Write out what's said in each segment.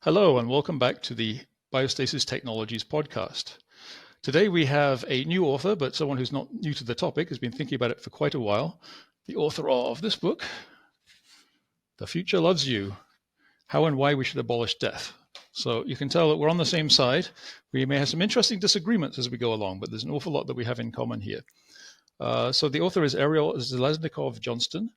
Hello, and welcome back to the Biostasis Technologies podcast. Today we have a new author, but someone who's not new to the topic, has been thinking about it for quite a while. The author of this book, The Future Loves You, How and Why We Should Abolish Death. So you can tell that we're on the same side. We may have some interesting disagreements as we go along, but there's an awful lot that we have in common here. So the author is Ariel Zeleznikow-Johnston.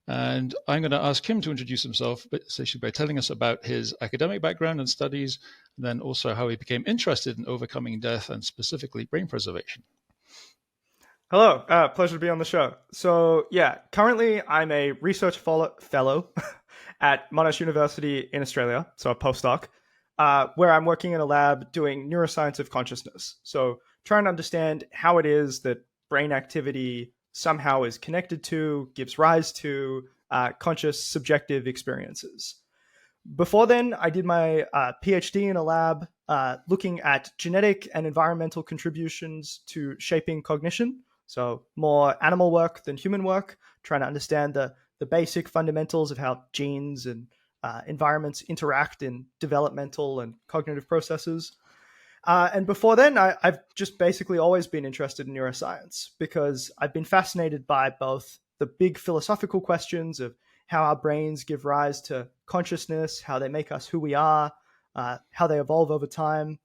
And I'm going to ask him to introduce himself, essentially by telling us about his academic background and studies, and then also how he became interested in overcoming death and specifically brain preservation. Hello, pleasure to be on the show. So currently I'm a research fellow at Monash University in Australia, so a postdoc, where I'm working in a lab doing neuroscience of consciousness. So trying to understand how it is that brain activity somehow is connected to, gives rise to conscious subjective experiences. Before then, I did my PhD in a lab looking at genetic and environmental contributions to shaping cognition. So more animal work than human work, trying to understand the basic fundamentals of how genes and environments interact in developmental and cognitive processes. And before then, I've just basically always been interested in neuroscience because I've been fascinated by both the big philosophical questions of how our brains give rise to consciousness, how they make us who we are, how they evolve over time,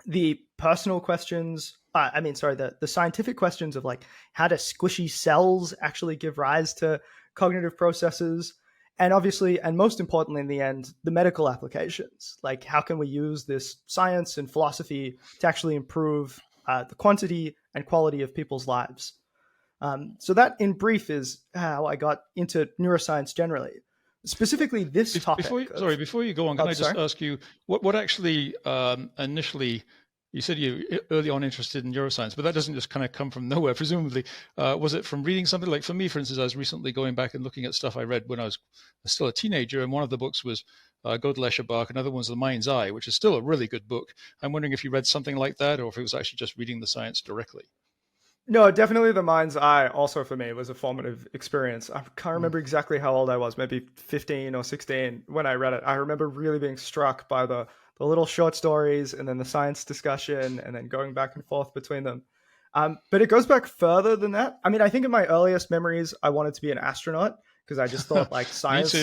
the personal questions, the scientific questions of like how do squishy cells actually give rise to cognitive processes, and obviously, and most importantly in the end, the medical applications. Like how can we use this science and philosophy to actually improve the quantity and quality of people's lives? So that in brief is how I got into neuroscience generally. Specifically this topic. Before you go on, can I just ask you, what actually initially, you said you early on interested in neuroscience, but that doesn't just kind of come from nowhere, presumably. Was it from reading something? Like for me, for instance, I was recently going back and looking at stuff I read when I was still a teenager, and one of the books was Gödel Escher, another one's The Mind's Eye, which is still a really good book. I'm wondering if you read something like that, or if it was actually just reading the science directly. No, definitely The Mind's Eye also for me was a formative experience. I can't remember exactly how old I was, maybe 15 or 16 when I read it. I remember really being struck by the little short stories and then the science discussion and then going back and forth between them. But it goes back further than that. I mean, I think in my earliest memories, I wanted to be an astronaut because I just thought like science,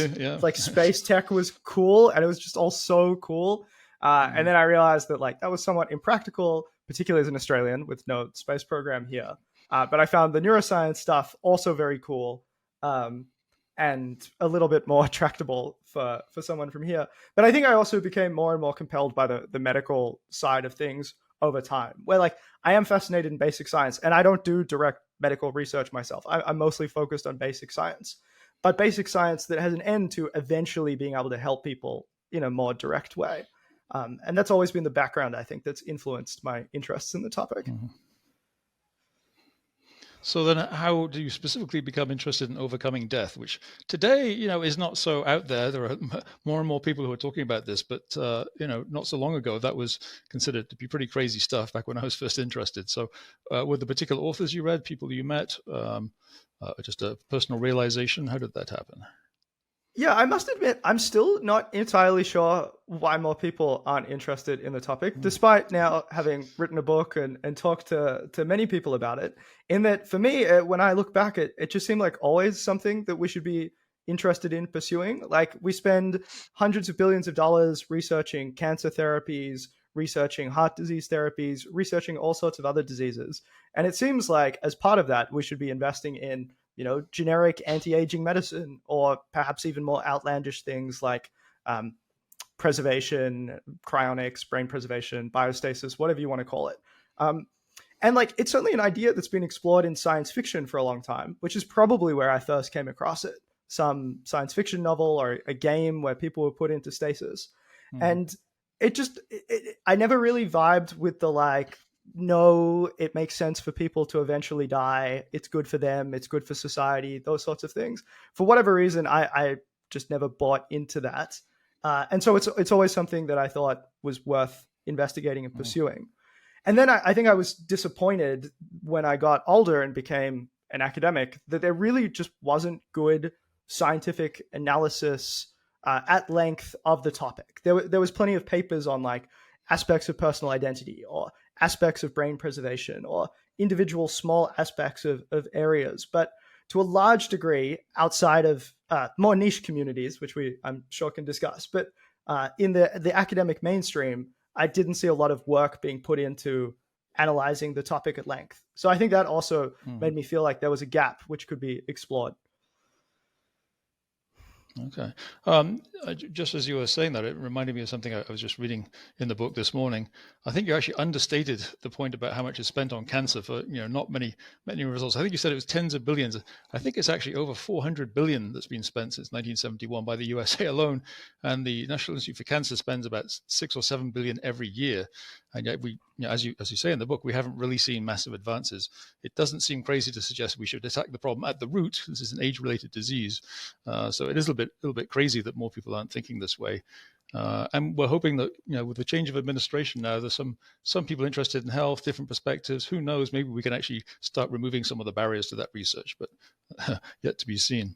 like space tech was cool, and it was just all so cool. And then I realized that like that was somewhat impractical, particularly as an Australian with no space program here. But I found the neuroscience stuff also very cool. And a little bit more tractable for someone from here. But I think I also became more and more compelled by the medical side of things over time, where like I am fascinated in basic science, and I don't do direct medical research myself. I'm mostly focused on basic science, but basic science that has an end to eventually being able to help people in a more direct way. And that's always been the background, I think, that's influenced my interests in the topic. Mm-hmm. So then how do you specifically become interested in overcoming death, which today, is not so out there. There are more and more people who are talking about this, but, not so long ago, that was considered to be pretty crazy stuff back when I was first interested. So were the particular authors you read, people you met, just a personal realization? How did that happen? Yeah, I must admit, I'm still not entirely sure why more people aren't interested in the topic, despite now having written a book and talked to many people about it. In that, for me, when I look back, it just seemed like always something that we should be interested in pursuing. Like we spend hundreds of billions of dollars researching cancer therapies, researching heart disease therapies, researching all sorts of other diseases. And it seems like as part of that, we should be investing in generic anti-aging medicine, or perhaps even more outlandish things like preservation, cryonics, brain preservation, biostasis, whatever you want to call it. And like, it's certainly an idea that's been explored in science fiction for a long time, which is probably where I first came across it. Some science fiction novel or a game where people were put into stasis. And I never really vibed with the like, no, it makes sense for people to eventually die. It's good for them. It's good for society, those sorts of things. For whatever reason, I just never bought into that. And so it's always something that I thought was worth investigating and pursuing. And then I think I was disappointed when I got older and became an academic that there really just wasn't good scientific analysis at length of the topic. There was plenty of papers on like aspects of personal identity or aspects of brain preservation or individual small aspects of areas. But to a large degree, outside of more niche communities, which I'm sure can discuss, but in the academic mainstream, I didn't see a lot of work being put into analyzing the topic at length. So I think that also made me feel like there was a gap which could be explored. Okay. Just as you were saying that, it reminded me of something I was just reading in the book this morning. I think you actually understated the point about how much is spent on cancer for, not many results. I think you said it was tens of billions. I think it's actually over 400 billion that's been spent since 1971 by the USA alone. And the National Institute for Cancer spends about 6 or 7 billion every year. And yet we, as you say in the book, we haven't really seen massive advances. It doesn't seem crazy to suggest we should attack the problem at the root. This is an age-related disease. So it is a little bit crazy that more people aren't thinking this way. And we're hoping that, with the change of administration now, there's some people interested in health, different perspectives. Who knows? Maybe we can actually start removing some of the barriers to that research, but yet to be seen.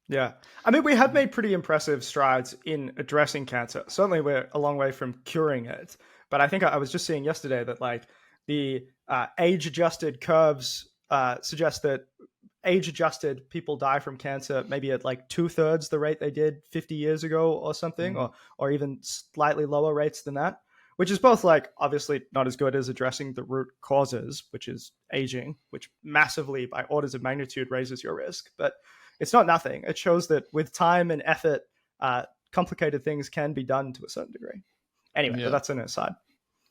Yeah. I mean, we have made pretty impressive strides in addressing cancer. Certainly, we're a long way from curing it. But I think I was just seeing yesterday that like the age-adjusted curves suggest that age-adjusted people die from cancer maybe at like 2/3 the rate they did 50 years ago or something, or even slightly lower rates than that, which is both like obviously not as good as addressing the root causes, which is aging, which massively by orders of magnitude raises your risk. But it's not nothing. It shows that with time and effort, complicated things can be done to a certain degree. Anyway, but that's an aside.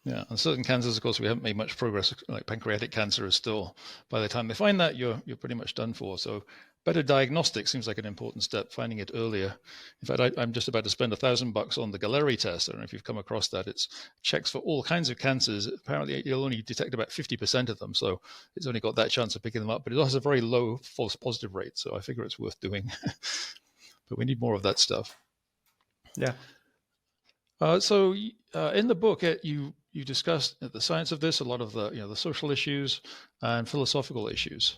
Yeah, and certain cancers, of course, we haven't made much progress. Like pancreatic cancer is still, by the time they find that, you're pretty much done for. So better diagnostic seems like an important step, finding it earlier. In fact, I'm just about to spend $1,000 on the Galleri test. I don't know if you've come across that. It checks for all kinds of cancers. Apparently, you'll only detect about 50% of them. So it's only got that chance of picking them up, but it has a very low false positive rate. So I figure it's worth doing. But we need more of that stuff. Yeah. So in the book, you discussed the science of this, a lot of the the social issues and philosophical issues.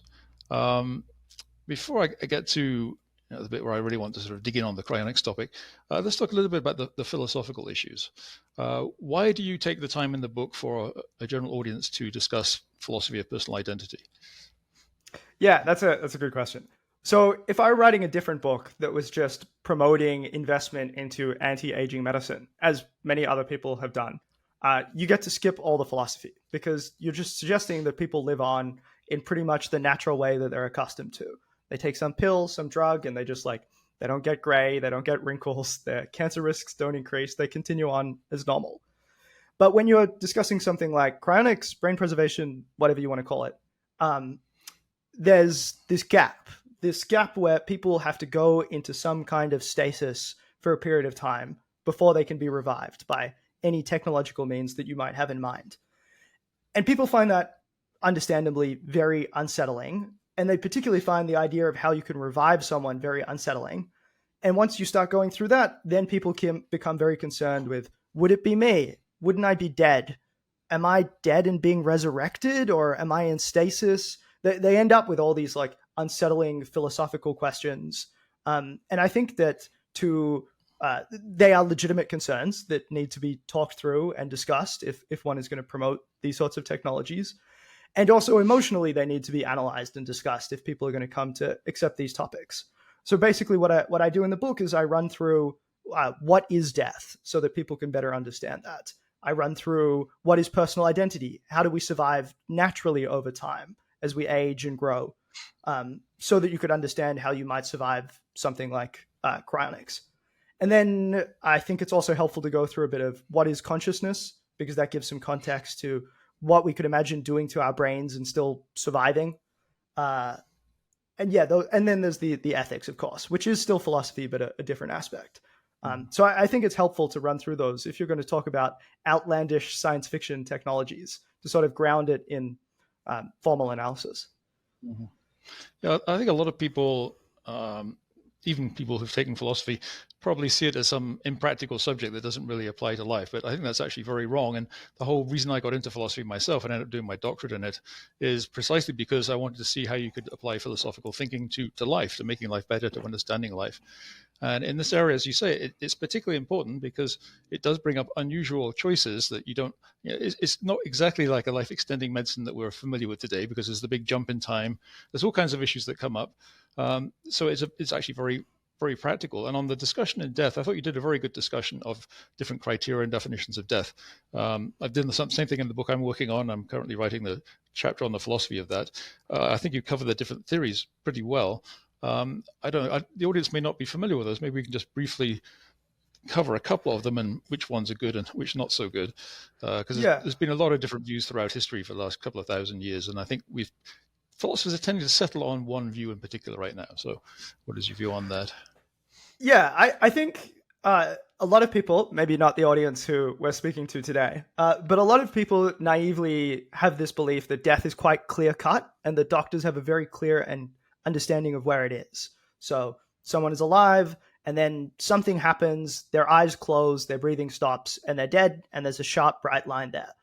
Before I get to the bit where I really want to sort of dig in on the cryonics topic, let's talk a little bit about the philosophical issues. Why do you take the time in the book for a general audience to discuss philosophy of personal identity? Yeah, that's a good question. So if I were writing a different book that was just promoting investment into anti-aging medicine, as many other people have done, you get to skip all the philosophy because you're just suggesting that people live on in pretty much the natural way that they're accustomed to. They take some pill, some drug, and they don't get gray, they don't get wrinkles, their cancer risks don't increase, they continue on as normal. But when you're discussing something like cryonics, brain preservation, whatever you want to call it, there's this gap where people have to go into some kind of stasis for a period of time before they can be revived by any technological means that you might have in mind. And people find that understandably very unsettling. And they particularly find the idea of how you can revive someone very unsettling. And once you start going through that, then people can become very concerned with, would it be me? Wouldn't I be dead? Am I dead and being resurrected? Or am I in stasis? They end up with all these like unsettling philosophical questions. And I think that they are legitimate concerns that need to be talked through and discussed if one is going to promote these sorts of technologies. And also emotionally, they need to be analyzed and discussed if people are going to come to accept these topics. So basically what I do in the book is I run through what is death so that people can better understand that. I run through what is personal identity? How do we survive naturally over time as we age and grow? So that you could understand how you might survive something like cryonics. And then I think it's also helpful to go through a bit of what is consciousness, because that gives some context to what we could imagine doing to our brains and still surviving. And then there's the ethics, of course, which is still philosophy, but a different aspect. So I think it's helpful to run through those if you're going to talk about outlandish science fiction technologies to sort of ground it in formal analysis. Mm-hmm. Yeah, I think a lot of people even people who've taken philosophy probably see it as some impractical subject that doesn't really apply to life. But I think that's actually very wrong. And the whole reason I got into philosophy myself and ended up doing my doctorate in it is precisely because I wanted to see how you could apply philosophical thinking to life, to making life better, to understanding life. And in this area, as you say, it's particularly important because it does bring up unusual choices that you don't, it's not exactly like a life extending medicine that we're familiar with today, because there's the big jump in time. There's all kinds of issues that come up. So it's actually very, very practical. And on the discussion in death, I thought you did a very good discussion of different criteria and definitions of death. I've done the same thing in the book I'm working on. I'm currently writing the chapter on the philosophy of that. I think you cover the different theories pretty well. I don't know, the audience may not be familiar with those. Maybe we can just briefly cover a couple of them and which ones are good and which not so good. Because there's been a lot of different views throughout history for the last couple of thousand years. And I think philosophers are tending to settle on one view in particular right now. So what is your view on that? Yeah, I think a lot of people, maybe not the audience who we're speaking to today, but a lot of people naively have this belief that death is quite clear cut and that doctors have a very clear and understanding of where it is. So someone is alive and then something happens, their eyes close, their breathing stops, and they're dead, and there's a sharp, bright line there.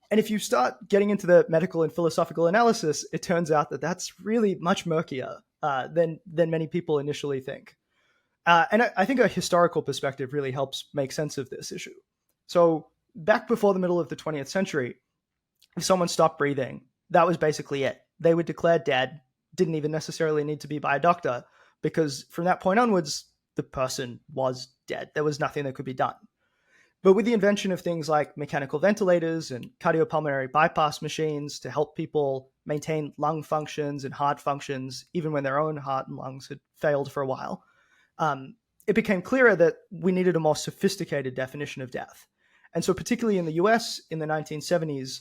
And if you start getting into the medical and philosophical analysis, it turns out that that's really much murkier than many people initially think. And I think a historical perspective really helps make sense of this issue. So back before the middle of the 20th century, if someone stopped breathing, that was basically it. They were declared dead, didn't even necessarily need to be by a doctor, because from that point onwards, the person was dead. There was nothing that could be done. But with the invention of things like mechanical ventilators and cardiopulmonary bypass machines to help people maintain lung functions and heart functions, even when their own heart and lungs had failed for a while, it became clearer that we needed a more sophisticated definition of death. And so particularly in the US in the 1970s,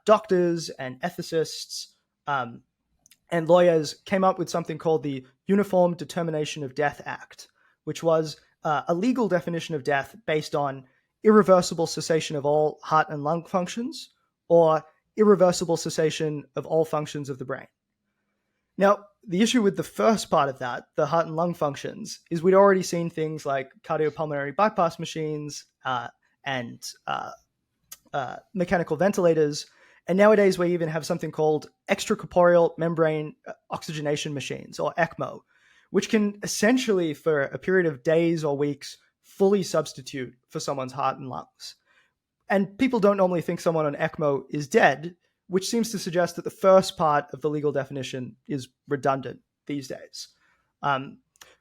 doctors and ethicists and lawyers came up with something called the Uniform Determination of Death Act, which was a legal definition of death based on irreversible cessation of all heart and lung functions or irreversible cessation of all functions of the brain. Now, the issue with the first part of that, the heart and lung functions, is we'd already seen things like cardiopulmonary bypass machines and mechanical ventilators. And nowadays we even have something called extracorporeal membrane oxygenation machines, or ECMO, which can essentially, for a period of days or weeks, fully substitute for someone's heart and lungs. And people don't normally think someone on ECMO is dead, which seems to suggest that the first part of the legal definition is redundant these days.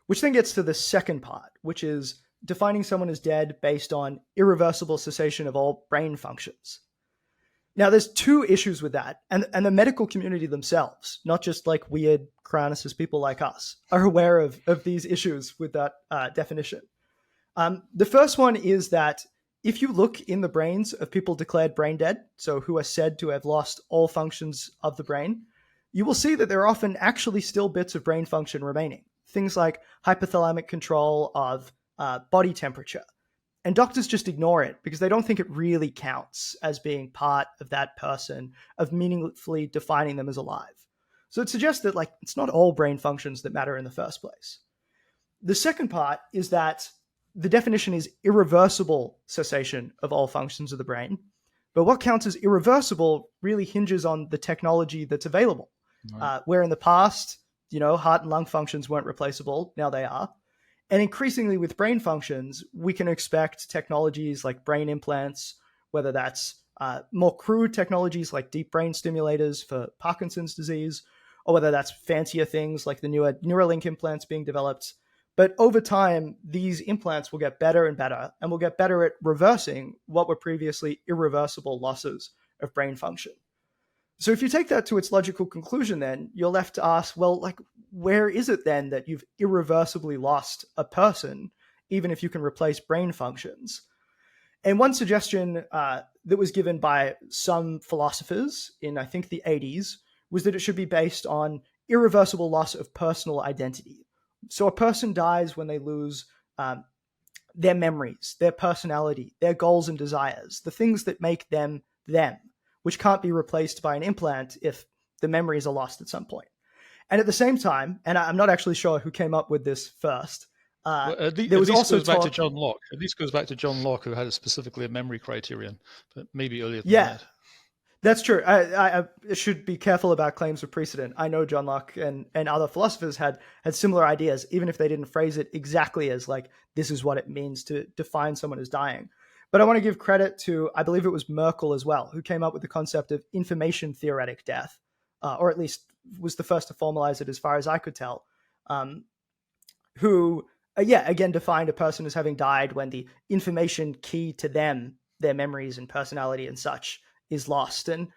Which then gets to the second part, which is defining someone as dead based on irreversible cessation of all brain functions. Now, there's two issues with that, and the medical community themselves, not just like weird cryonicist people like us, are aware of these issues with that definition. The first one is that if you look in the brains of people declared brain dead, so who are said to have lost all functions of the brain, you will see that there are often actually still bits of brain function remaining. Things like hypothalamic control of body temperature. And doctors just ignore it because they don't think it really counts as being part of that person, of meaningfully defining them as alive. So it suggests that it's not all brain functions that matter in the first place. The second part is that the definition is irreversible cessation of all functions of the brain. But what counts as irreversible really hinges on the technology that's available. Right. Where in the past, heart and lung functions weren't replaceable, now they are. And increasingly with brain functions, we can expect technologies like brain implants, whether that's more crude technologies like deep brain stimulators for Parkinson's disease, or whether that's fancier things like the newer Neuralink implants being developed. But over time, these implants will get better and better, and will get better at reversing what were previously irreversible losses of brain function. So if you take that to its logical conclusion, then you're left to ask, well, where is it then that you've irreversibly lost a person, even if you can replace brain functions? And one suggestion that was given by some philosophers in, I think, the 80s was that it should be based on irreversible loss of personal identity. So a person dies when they lose their memories, their personality, their goals and desires, the things that make them them, which can't be replaced by an implant if the memories are lost at some point. And at the same time, and I'm not actually sure who came up with this first, There was also goes back to John Locke. At least goes back to John Locke, who had specifically a memory criterion, but maybe earlier than that. That's true. I should be careful about claims of precedent. I know John Locke and other philosophers had similar ideas, even if they didn't phrase it exactly as like, this is what it means to define someone as dying. But I want to give credit to, I believe it was Merkel as well, who came up with the concept of information theoretic death, or at least was the first to formalize it as far as I could tell, who, again, defined a person as having died when the information key to them, their memories and personality and such, is lost and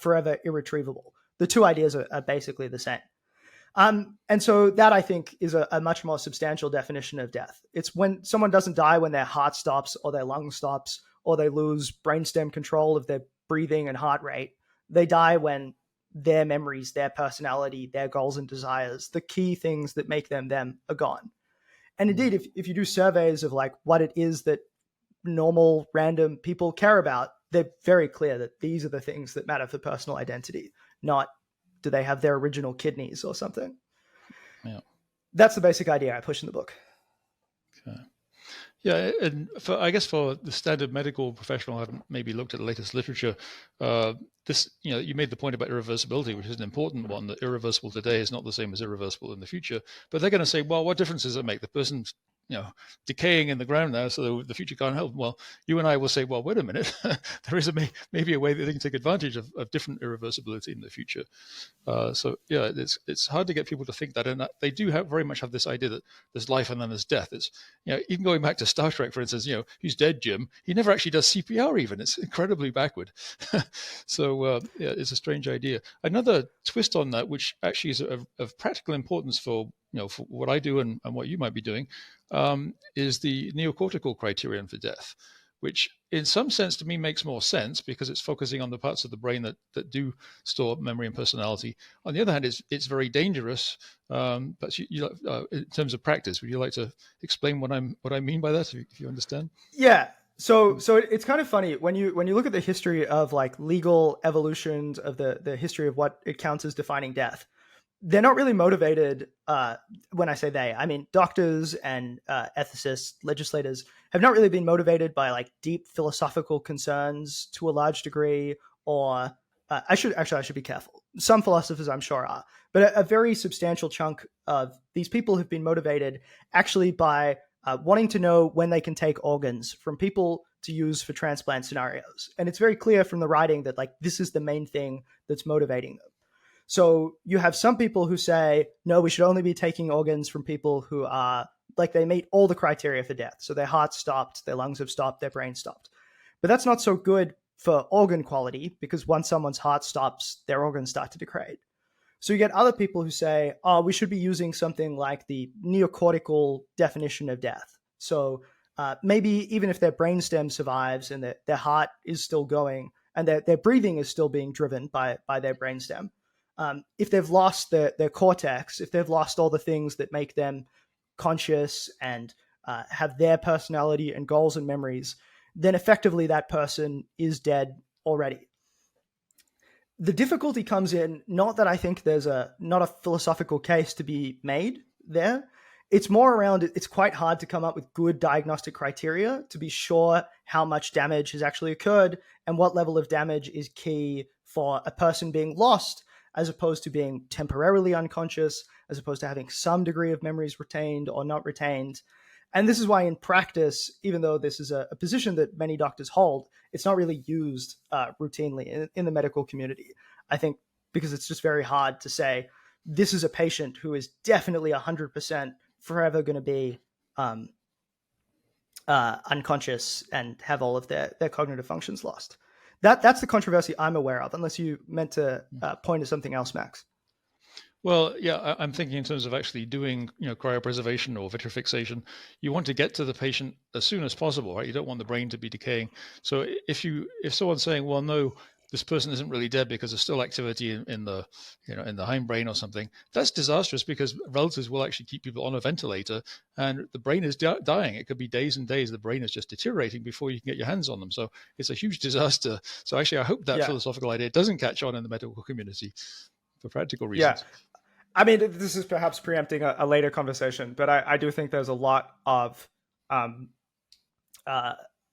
forever irretrievable. The two ideas are basically the same. And so that, I think, is a much more substantial definition of death. It's when someone doesn't die when their heart stops or their lung stops or they lose brainstem control of their breathing and heart rate. They die when their memories, their personality, their goals and desires, the key things that make them are gone. And indeed, if you do surveys of like what it is that normal random people care about, they're very clear that these are the things that matter for personal identity, not do they have their original kidneys or something. Yeah. That's the basic idea I push in the book. Okay. Yeah, and I guess for the standard medical professional who haven't maybe looked at the latest literature, this, you made the point about irreversibility, which is an important one, that irreversible today is not the same as irreversible in the future. But they're going to say, well, what difference does it make? The person's decaying in the ground now, so the future can't help. Well, you and I will say, well, wait a minute, there is maybe a way that they can take advantage of different irreversibility in the future. So yeah, it's hard to get people to think that, and they do very much have this idea that there's life and then there's death. It's even going back to Star Trek, for instance, he's dead, Jim. He never actually does CPR even. It's incredibly backward. So yeah, it's a strange idea. Another twist on that, which actually is of practical importance for for what I do and what you might be doing, is the neocortical criterion for death, which in some sense to me makes more sense because it's focusing on the parts of the brain that do store memory and personality. On the other hand, it's very dangerous. But in terms of practice, would you like to explain what I mean by that, if you understand? Yeah. So it's kind of funny when you look at the history of like legal evolutions of the history of what it counts as defining death. They're not really motivated. When I say they, I mean doctors and ethicists, legislators have not really been motivated by like deep philosophical concerns to a large degree. Or I should be careful. Some philosophers, I'm sure, are, but a very substantial chunk of these people have been motivated actually by wanting to know when they can take organs from people to use for transplant scenarios. And it's very clear from the writing that like this is the main thing that's motivating them. So you have some people who say, no, we should only be taking organs from people who are like they meet all the criteria for death. So their heart stopped, their lungs have stopped, their brain stopped. But that's not so good for organ quality because once someone's heart stops, their organs start to degrade. So you get other people who say, oh, we should be using something like the neocortical definition of death. So maybe even if their brainstem survives and their heart is still going and their breathing is still being driven by their brainstem, if they've lost their cortex, if they've lost all the things that make them conscious and have their personality and goals and memories, then effectively that person is dead already. The difficulty comes in not that I think there's not a philosophical case to be made there. It's more around it's quite hard to come up with good diagnostic criteria to be sure how much damage has actually occurred and what level of damage is key for a person being lost as opposed to being temporarily unconscious, as opposed to having some degree of memories retained or not retained. And this is why in practice, even though this is a position that many doctors hold, it's not really used routinely in the medical community. I think because it's just very hard to say, this is a patient who is definitely 100% forever going to be unconscious and have all of their cognitive functions lost. That's the controversy I'm aware of, unless you meant to point to something else, Max. Well, yeah, I'm thinking in terms of actually doing, cryopreservation or vitrifixation. You want to get to the patient as soon as possible, right? You don't want the brain to be decaying. So if someone's saying, well, no, this person isn't really dead because there's still activity in the hindbrain or something, that's disastrous because relatives will actually keep people on a ventilator and the brain is dying. It could be days and days. The brain is just deteriorating before you can get your hands on them. So it's a huge disaster. So actually, I hope that philosophical idea doesn't catch on in the medical community for practical reasons. Yeah. I mean, this is perhaps preempting a later conversation, but I do think there's a lot of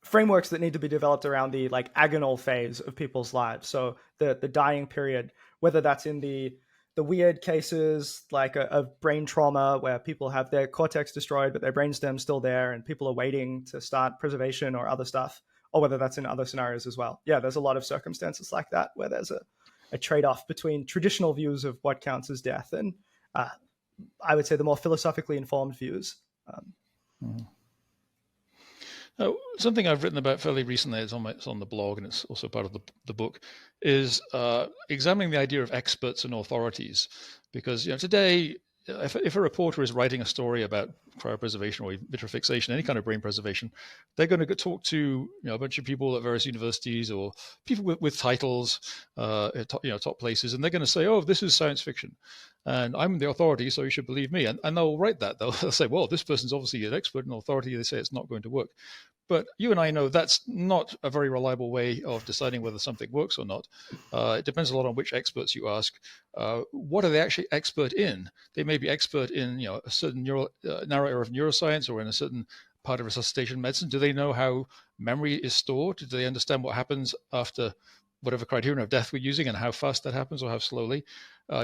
frameworks that need to be developed around the like agonal phase of people's lives. So the dying period, whether that's in the weird cases like of brain trauma where people have their cortex destroyed but their brainstem's still there and people are waiting to start preservation or other stuff, or whether that's in other scenarios as well. Yeah, there's a lot of circumstances like that where there's a trade-off between traditional views of what counts as death and I would say the more philosophically informed views. Something I've written about fairly recently, it's on the blog and it's also part of the book, is examining the idea of experts and authorities. Because today, if a reporter is writing a story about cryopreservation or vitrifixation, any kind of brain preservation, they're going to talk to a bunch of people at various universities or people with titles, at top places, and they're going to say, "Oh, this is science fiction, and I'm the authority, so you should believe me." And they'll write that. They'll say, "Well, this person's obviously an expert and authority." They say it's not going to work. But you and I know that's not a very reliable way of deciding whether something works or not. It depends a lot on which experts you ask. What are they actually expert in? They may be expert in a certain narrow area of neuroscience or in a certain part of resuscitation medicine. Do they know how memory is stored? Do they understand what happens after whatever criterion of death we're using and how fast that happens or how slowly?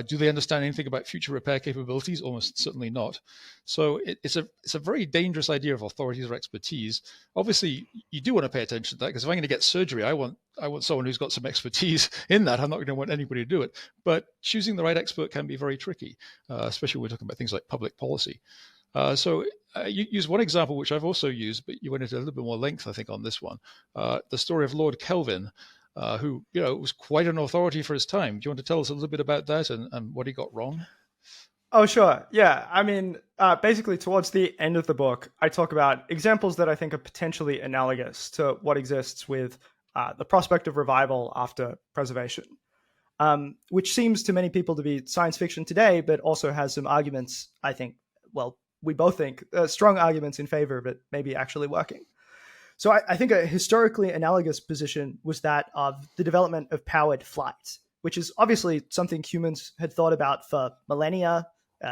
Do they understand anything about future repair capabilities? Almost certainly not. So it's a very dangerous idea of authorities or expertise. Obviously, you do want to pay attention to that, because if I'm going to get surgery, I want someone who's got some expertise in that. I'm not going to want anybody to do it. But choosing the right expert can be very tricky, especially when we're talking about things like public policy. So you use one example, which I've also used, but you went into a little bit more length, I think, on this one. The story of Lord Kelvin, who was quite an authority for his time. Do you want to tell us a little bit about that and what he got wrong? Oh, sure. Yeah. I mean, basically towards the end of the book, I talk about examples that I think are potentially analogous to what exists with the prospect of revival after preservation, which seems to many people to be science fiction today, but also has some arguments, I think, well, we both think, strong arguments in favor of it maybe actually working. So I think a historically analogous position was that of the development of powered flight, which is obviously something humans had thought about for millennia,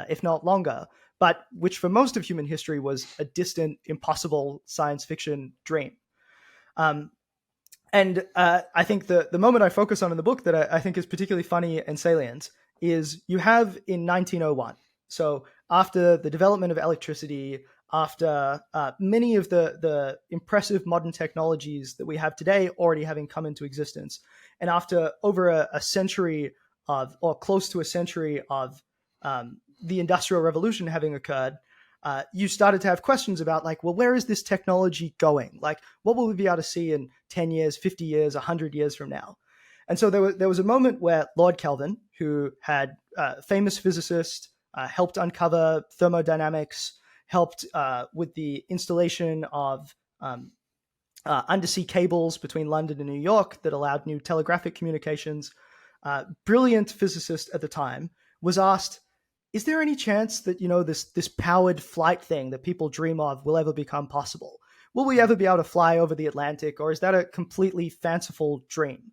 if not longer, but which for most of human history was a distant, impossible science fiction dream. And I think the moment I focus on in the book that I think is particularly funny and salient is you have in 1901, so after the development of electricity, after many of the impressive modern technologies that we have today already having come into existence, and after over a century of, or close to a century of the Industrial Revolution having occurred, you started to have questions about like, well, where is this technology going? Like, what will we be able to see in 10 years, 50 years, 100 years from now? And so there was a moment where Lord Kelvin, who had famous physicist, helped uncover thermodynamics, helped with the installation of undersea cables between London and New York that allowed new telegraphic communications. Brilliant physicist at the time was asked, is there any chance that, this powered flight thing that people dream of will ever become possible? Will we ever be able to fly over the Atlantic, or is that a completely fanciful dream?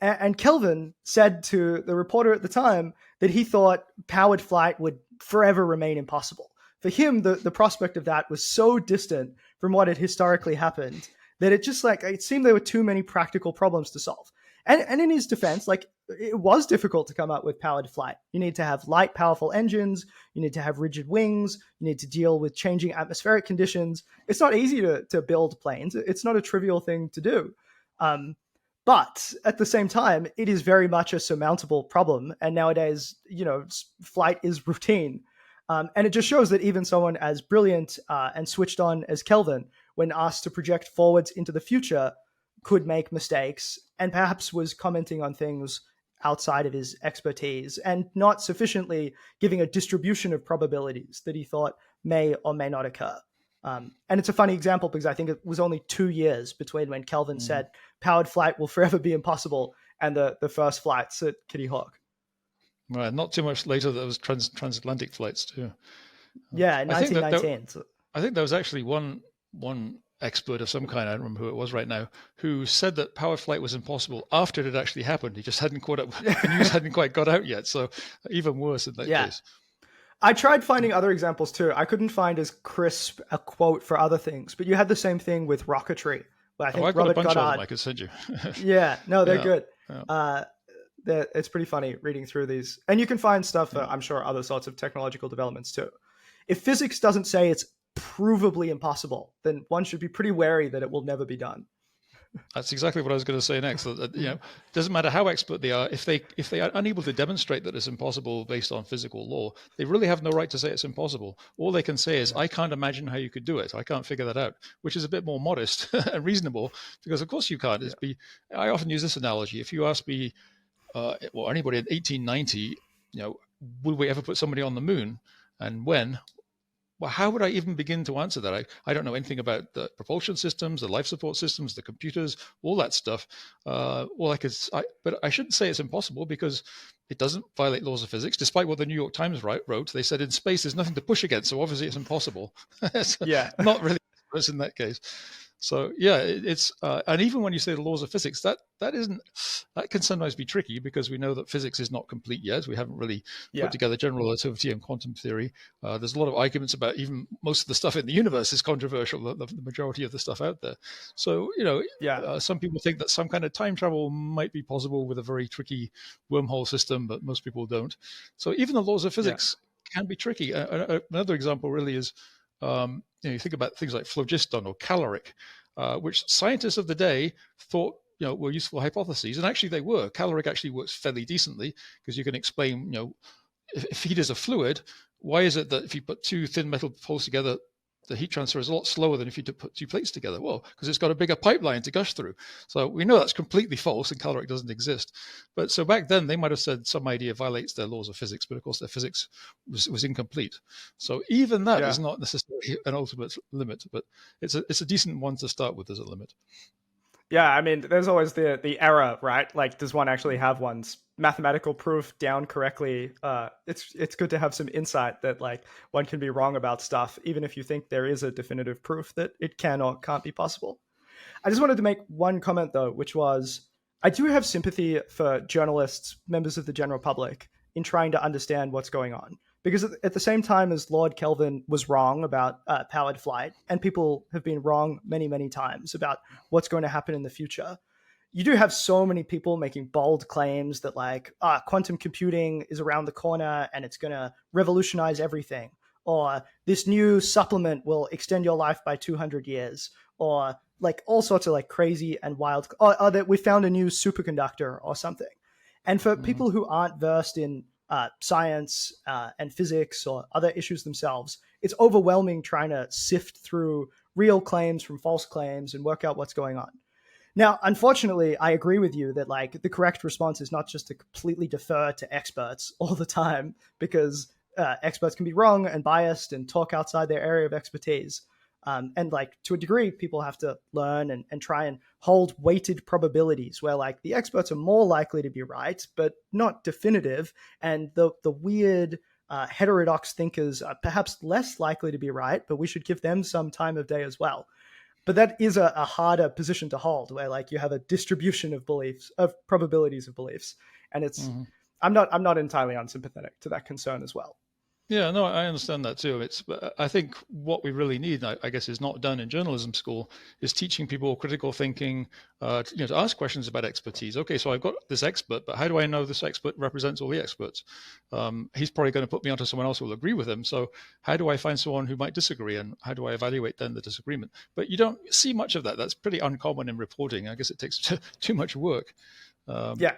And Kelvin said to the reporter at the time that he thought powered flight would forever remain impossible. For him, the prospect of that was so distant from what had historically happened that it seemed there were too many practical problems to solve. And in his defense, it was difficult to come up with powered flight. You need to have light, powerful engines. You need to have rigid wings. You need to deal with changing atmospheric conditions. It's not easy to build planes. It's not a trivial thing to do. But at the same time, it is very much a surmountable problem. And nowadays, flight is routine. And it just shows that even someone as brilliant and switched on as Kelvin, when asked to project forwards into the future, could make mistakes and perhaps was commenting on things outside of his expertise and not sufficiently giving a distribution of probabilities that he thought may or may not occur. And it's a funny example because I think it was only 2 years between when Kelvin said powered flight will forever be impossible and the first flights at Kitty Hawk. Right, not too much later, there was transatlantic flights too. Yeah, in 1919. I think there was actually one expert of some kind, I don't remember who it was right now, who said that powered flight was impossible after it had actually happened. He just hadn't caught up. The news hadn't quite got out yet. So even worse in that case. I tried finding other examples too. I couldn't find as crisp a quote for other things, but you had the same thing with rocketry. I think I've got a bunch of them I could send you. Yeah, no, they're good. Yeah. It's pretty funny reading through these. And you can find stuff for, I'm sure, other sorts of technological developments too. If physics doesn't say it's provably impossible, then one should be pretty wary that it will never be done. That's exactly what I was going to say next. That, it doesn't matter how expert they are, if they are unable to demonstrate that it's impossible based on physical law, they really have no right to say it's impossible. All they can say is, I can't imagine how you could do it. I can't figure that out, which is a bit more modest and reasonable, because of course you can't. I often use this analogy. If you ask me, anybody in 1890, will we ever put somebody on the moon, and when? Well, how would I even begin to answer that? I don't know anything about the propulsion systems, the life support systems, the computers, all that stuff. But I shouldn't say it's impossible, because it doesn't violate laws of physics, despite what the New York Times wrote. They said in space there's nothing to push against, so obviously it's impossible. Not really in that case. So it's and even when you say the laws of physics, that can sometimes be tricky, because we know that physics is not complete yet. We haven't really put together general relativity and quantum theory. There's a lot of arguments about even most of the stuff in the universe is controversial, the majority of the stuff out there. So some people think that some kind of time travel might be possible with a very tricky wormhole system, but most people don't. So even the laws of physics can be tricky. Another example really is you think about things like phlogiston or caloric, which scientists of the day thought were useful hypotheses, and actually they were. Caloric actually works fairly decently, because you can explain, if heat is a fluid, why is it that if you put two thin metal poles together, the heat transfer is a lot slower than if you put two plates together? Well, because it's got a bigger pipeline to gush through. So we know that's completely false, and caloric doesn't exist. But so back then they might have said some idea violates their laws of physics, but of course their physics was incomplete. So even that is not necessarily an ultimate limit, but it's a decent one to start with as a limit. Yeah, I mean, there's always the error, right? Like, does one actually have one's mathematical proof down correctly? It's good to have some insight that, like, one can be wrong about stuff, even if you think there is a definitive proof that it can or can't be possible. I just wanted to make one comment, though, which was, I do have sympathy for journalists, members of the general public, in trying to understand what's going on. Because at the same time as Lord Kelvin was wrong about powered flight, and people have been wrong many, many times about what's going to happen in the future, you do have so many people making bold claims that, like, quantum computing is around the corner and it's going to revolutionize everything, or this new supplement will extend your life by 200 years, or like all sorts of like crazy and wild, or that we found a new superconductor or something. And for people who aren't versed in science and physics or other issues themselves, it's overwhelming trying to sift through real claims from false claims and work out what's going on. Now, unfortunately, I agree with you that, like, the correct response is not just to completely defer to experts all the time, because experts can be wrong and biased and talk outside their area of expertise. And, like, to a degree, people have to learn and try and hold weighted probabilities where, like, the experts are more likely to be right, but not definitive. And the weird heterodox thinkers are perhaps less likely to be right, but we should give them some time of day as well. But that is a harder position to hold, where, like, you have a distribution of beliefs, of probabilities of beliefs. And it's, I'm not entirely unsympathetic to that concern as well. Yeah, no, I understand that too. I think what we really need, I guess, is not done in journalism school, is teaching people critical thinking, to ask questions about expertise. Okay, so I've got this expert, but how do I know this expert represents all the experts? He's probably going to put me onto someone else who will agree with him. So how do I find someone who might disagree, and how do I evaluate then the disagreement? But you don't see much of that. That's pretty uncommon in reporting. I guess it takes too much work.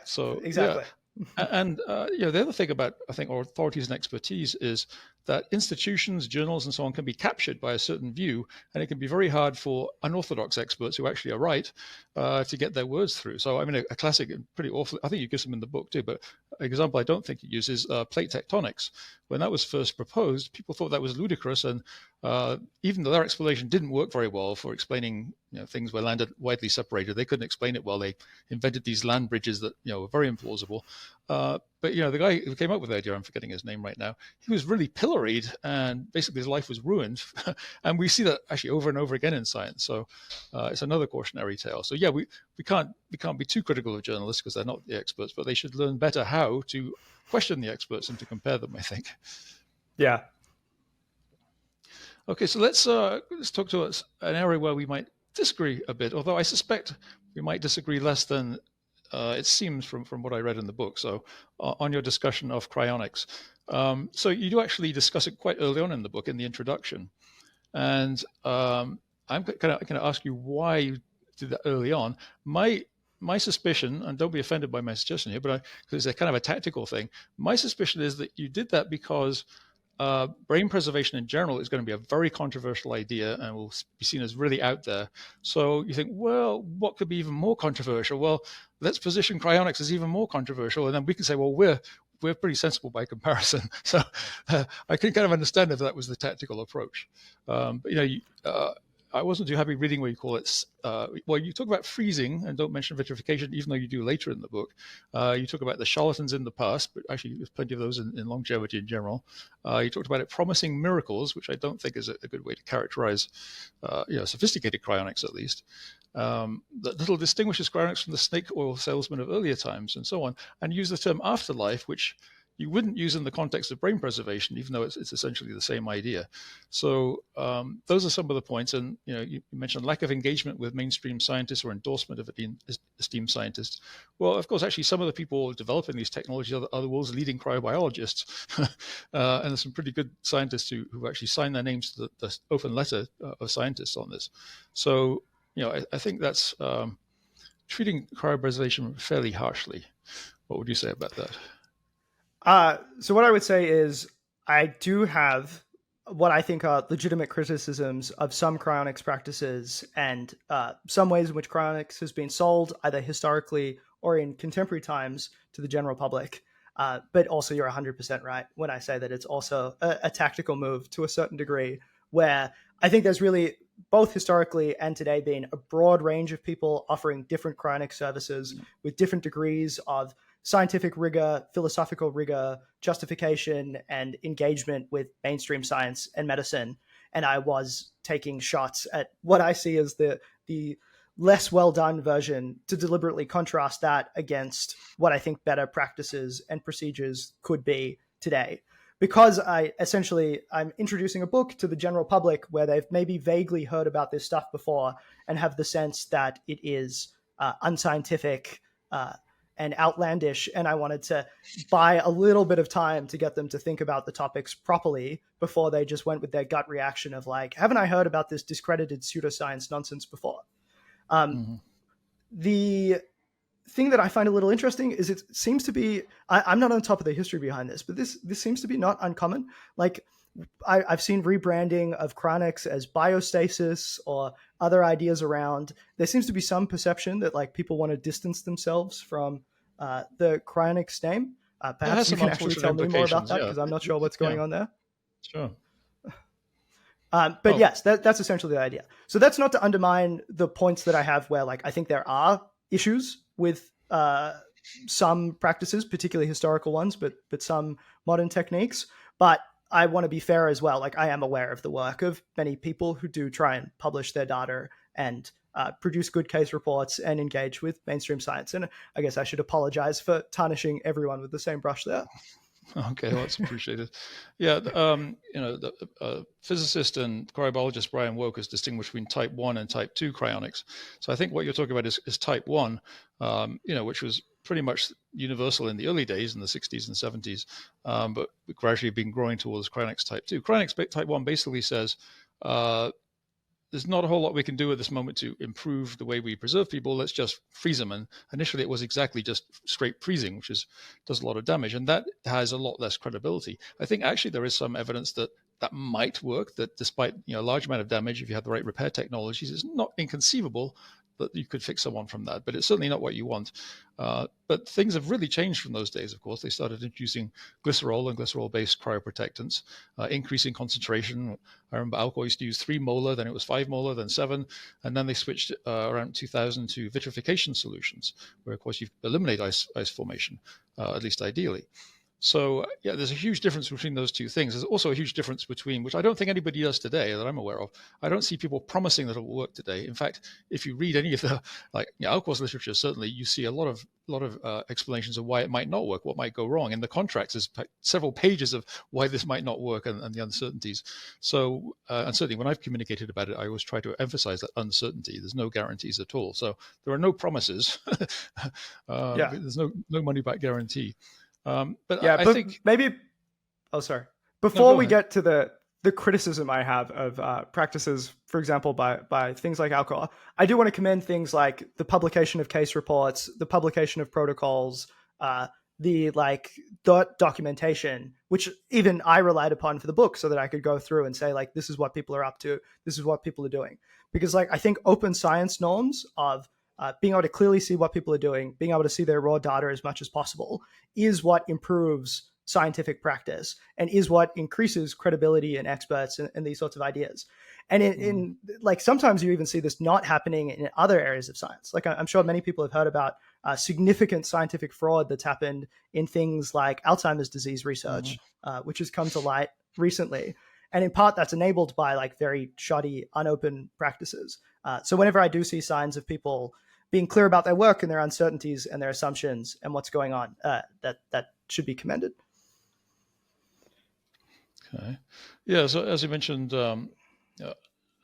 So exactly. Yeah. And the other thing about, I think, our authorities and expertise is that institutions, journals, and so on can be captured by a certain view, and it can be very hard for unorthodox experts who actually are right to get their words through. So, I mean, a classic, pretty awful, I think you give them in the book too, but an example I don't think it uses plate tectonics. When that was first proposed, people thought that was ludicrous, and even though their explanation didn't work very well for explaining things where land are widely separated, they couldn't explain it well. They invented these land bridges that were very implausible. but the guy who came up with the idea, I'm forgetting his name right now, he was really pilloried, and basically his life was ruined. And we see that actually over and over again in science. So it's another cautionary tale. So yeah, we can't be too critical of journalists because they're not the experts, but they should learn better how to question the experts and to compare them, I think. Yeah. Okay, so let's talk to us an area where we might disagree a bit, although I suspect we might disagree less than it seems from what I read in the book. So on your discussion of cryonics. So you do actually discuss it quite early on in the book in the introduction. And I'm going to ask you why you did that early on. My suspicion, and don't be offended by my suggestion here, but because it's a kind of a tactical thing, my suspicion is that you did that because brain preservation in general is going to be a very controversial idea and will be seen as really out there. So you think, well, what could be even more controversial? Well, let's position cryonics as even more controversial, and then we can say, well, we're pretty sensible by comparison. So I can kind of understand if that was the tactical approach. But I wasn't too happy reading where you call it. Well, you talk about freezing and don't mention vitrification, even though you do later in the book. You talk about the charlatans in the past, but actually there's plenty of those in longevity in general. You talked about it promising miracles, which I don't think is a good way to characterize, sophisticated cryonics at least. That little distinguishes cryonics from the snake oil salesman of earlier times, and so on. And use the term afterlife, which you wouldn't use in the context of brain preservation, even though it's essentially the same idea. So those are some of the points. And you mentioned lack of engagement with mainstream scientists or endorsement of esteemed scientists. Well, of course, actually, some of the people developing these technologies are the world's leading cryobiologists, and there's some pretty good scientists who actually signed their names to the open letter of scientists on this. So I think that's treating cryopreservation fairly harshly. What would you say about that? So what I would say is I do have what I think are legitimate criticisms of some cryonics practices and some ways in which cryonics has been sold either historically or in contemporary times to the general public. But also you're 100% right when I say that it's also a tactical move to a certain degree, where I think there's really both historically and today been a broad range of people offering different cryonic services with different degrees of scientific rigor, philosophical rigor, justification, and engagement with mainstream science and medicine. And I was taking shots at what I see as the less well done version to deliberately contrast that against what I think better practices and procedures could be today. Because I'm introducing a book to the general public where they've maybe vaguely heard about this stuff before and have the sense that it is unscientific, and outlandish, and I wanted to buy a little bit of time to get them to think about the topics properly before they just went with their gut reaction of like, haven't I heard about this discredited pseudoscience nonsense before? The thing that I find a little interesting is it seems to be, I'm not on top of the history behind this, but this seems to be not uncommon. Like I've seen rebranding of cryonics as biostasis or other ideas around. There seems to be some perception that like people want to distance themselves from the cryonics name. Perhaps you can actually tell me more about that because I'm not sure what's going on there. Sure. But yes, that's essentially the idea. So that's not to undermine the points that I have where like I think there are issues with some practices, particularly historical ones, but some modern techniques. But I want to be fair as well. Like I am aware of the work of many people who do try and publish their data and produce good case reports and engage with mainstream science. And I guess I should apologize for tarnishing everyone with the same brush there. Okay, well, that's appreciated. Yeah, the physicist and cryobiologist Brian Woke has distinguished between type 1 and type 2 cryonics. So I think what you're talking about is type 1, which was pretty much universal in the early days in the 60s and 70s, but gradually been growing towards cryonics type 2. Cryonics type 1 basically says there's not a whole lot we can do at this moment to improve the way we preserve people. Let's just freeze them. And initially it was exactly just straight freezing, which does a lot of damage. And that has a lot less credibility. I think actually there is some evidence that might work, that despite a large amount of damage, if you have the right repair technologies, it's not inconceivable that you could fix someone from that, but it's certainly not what you want. But things have really changed from those days, of course. They started introducing glycerol and glycerol-based cryoprotectants, increasing concentration. I remember Alcor used to use 3 molar, then it was 5 molar, then 7, and then they switched around 2000 to vitrification solutions, where, of course, you eliminate ice formation, at least ideally. So, yeah, there's a huge difference between those two things. There's also a huge difference between, which I don't think anybody does today that I'm aware of. I don't see people promising that it will work today. In fact, if you read any of the, Alcor's literature, certainly you see a lot of explanations of why it might not work, what might go wrong. In the contracts, there's several pages of why this might not work and the uncertainties. So, and certainly when I've communicated about it, I always try to emphasize that uncertainty. There's no guarantees at all. So there are no promises. There's no money back guarantee. But I think maybe. Oh, sorry. Before we get to the criticism I have of practices, for example, by things like Alcor, I do want to commend things like the publication of case reports, the publication of protocols, the documentation, which even I relied upon for the book, so that I could go through and say, like, this is what people are up to, this is what people are doing. Because, like, I think open science norms of being able to clearly see what people are doing, being able to see their raw data as much as possible, is what improves scientific practice and is what increases credibility in experts and these sorts of ideas. And in like, sometimes you even see this not happening in other areas of science. Like, I'm sure many people have heard about significant scientific fraud that's happened in things like Alzheimer's disease research, which has come to light recently. And in part, that's enabled by like very shoddy, unopen practices. So whenever I do see signs of people being clear about their work and their uncertainties and their assumptions and what's going on, that should be commended. Okay. Yeah, so as you mentioned,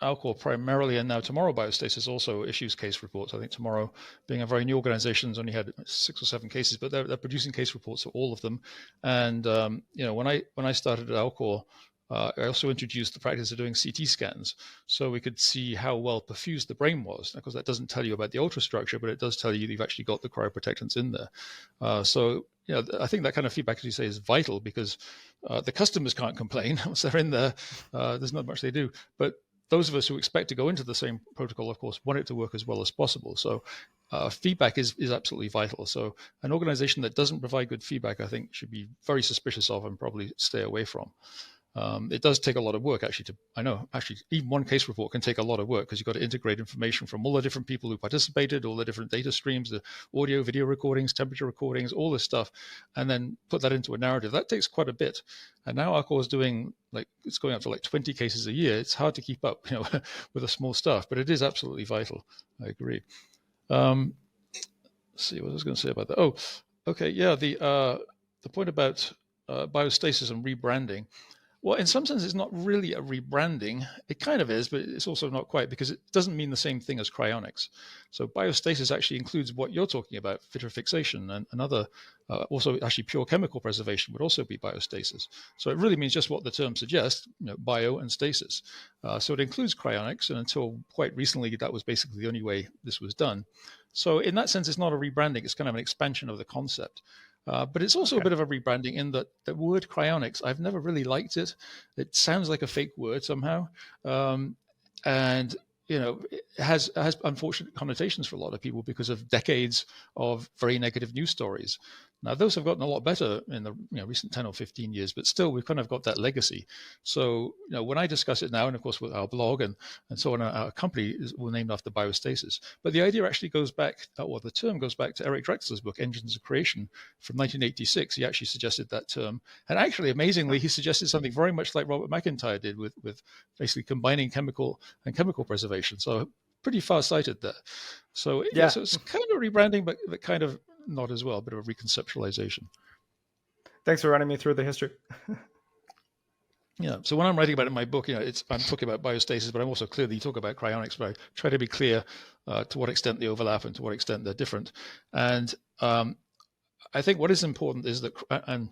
Alcor primarily, and now Tomorrow Biostasis also issues case reports. I think Tomorrow, being a very new organization, has only had 6 or 7 cases, but they're producing case reports for all of them. And when I started at Alcor, I also introduced the practice of doing CT scans, so we could see how well perfused the brain was. Because that doesn't tell you about the ultrastructure, but it does tell you that you've actually got the cryoprotectants in there. So I think that kind of feedback, as you say, is vital, because the customers can't complain once they're in there. There's not much they do, but those of us who expect to go into the same protocol, of course, want it to work as well as possible. So feedback is absolutely vital. So an organization that doesn't provide good feedback, I think, should be very suspicious of and probably stay away from. It does take a lot of work, actually. Even one case report can take a lot of work, because you've got to integrate information from all the different people who participated, all the different data streams, the audio, video recordings, temperature recordings, all this stuff, and then put that into a narrative. That takes quite a bit. And now Alcor is doing, it's going up to 20 cases a year. It's hard to keep up, with the small stuff, but it is absolutely vital. I agree. Let's see what I was going to say about that. Oh, okay. Yeah. The point about biostasis and rebranding. Well, in some sense, it's not really a rebranding. It kind of is, but it's also not quite, because it doesn't mean the same thing as cryonics. So biostasis actually includes what you're talking about, vitrifixation, and other, also actually pure chemical preservation would also be biostasis. So it really means just what the term suggests, bio and stasis. So it includes cryonics, and until quite recently, that was basically the only way this was done. So in that sense, it's not a rebranding. It's kind of an expansion of the concept. But it's also a bit of a rebranding in that the word cryonics, I've never really liked it. It sounds like a fake word somehow. And it has unfortunate connotations for a lot of people because of decades of very negative news stories. Now, those have gotten a lot better in the recent 10 or 15 years, but still, we've kind of got that legacy. So, when I discuss it now, and of course with our blog and so on, our company is named after biostasis. But the idea actually goes back, or the term goes back to Eric Drexler's book, Engines of Creation, from 1986. He actually suggested that term. And actually, amazingly, he suggested something very much like Robert McIntyre did with basically combining chemical and chemical preservation. So pretty far-sighted there. So, so it's kind of rebranding, but kind of not as well, a bit of a reconceptualization. Thanks for running me through the history. Yeah. So when I'm writing about it in my book, I'm talking about biostasis, but I'm also clearly talking about cryonics, but I try to be clear to what extent they overlap and to what extent they're different. And I think what is important is that, and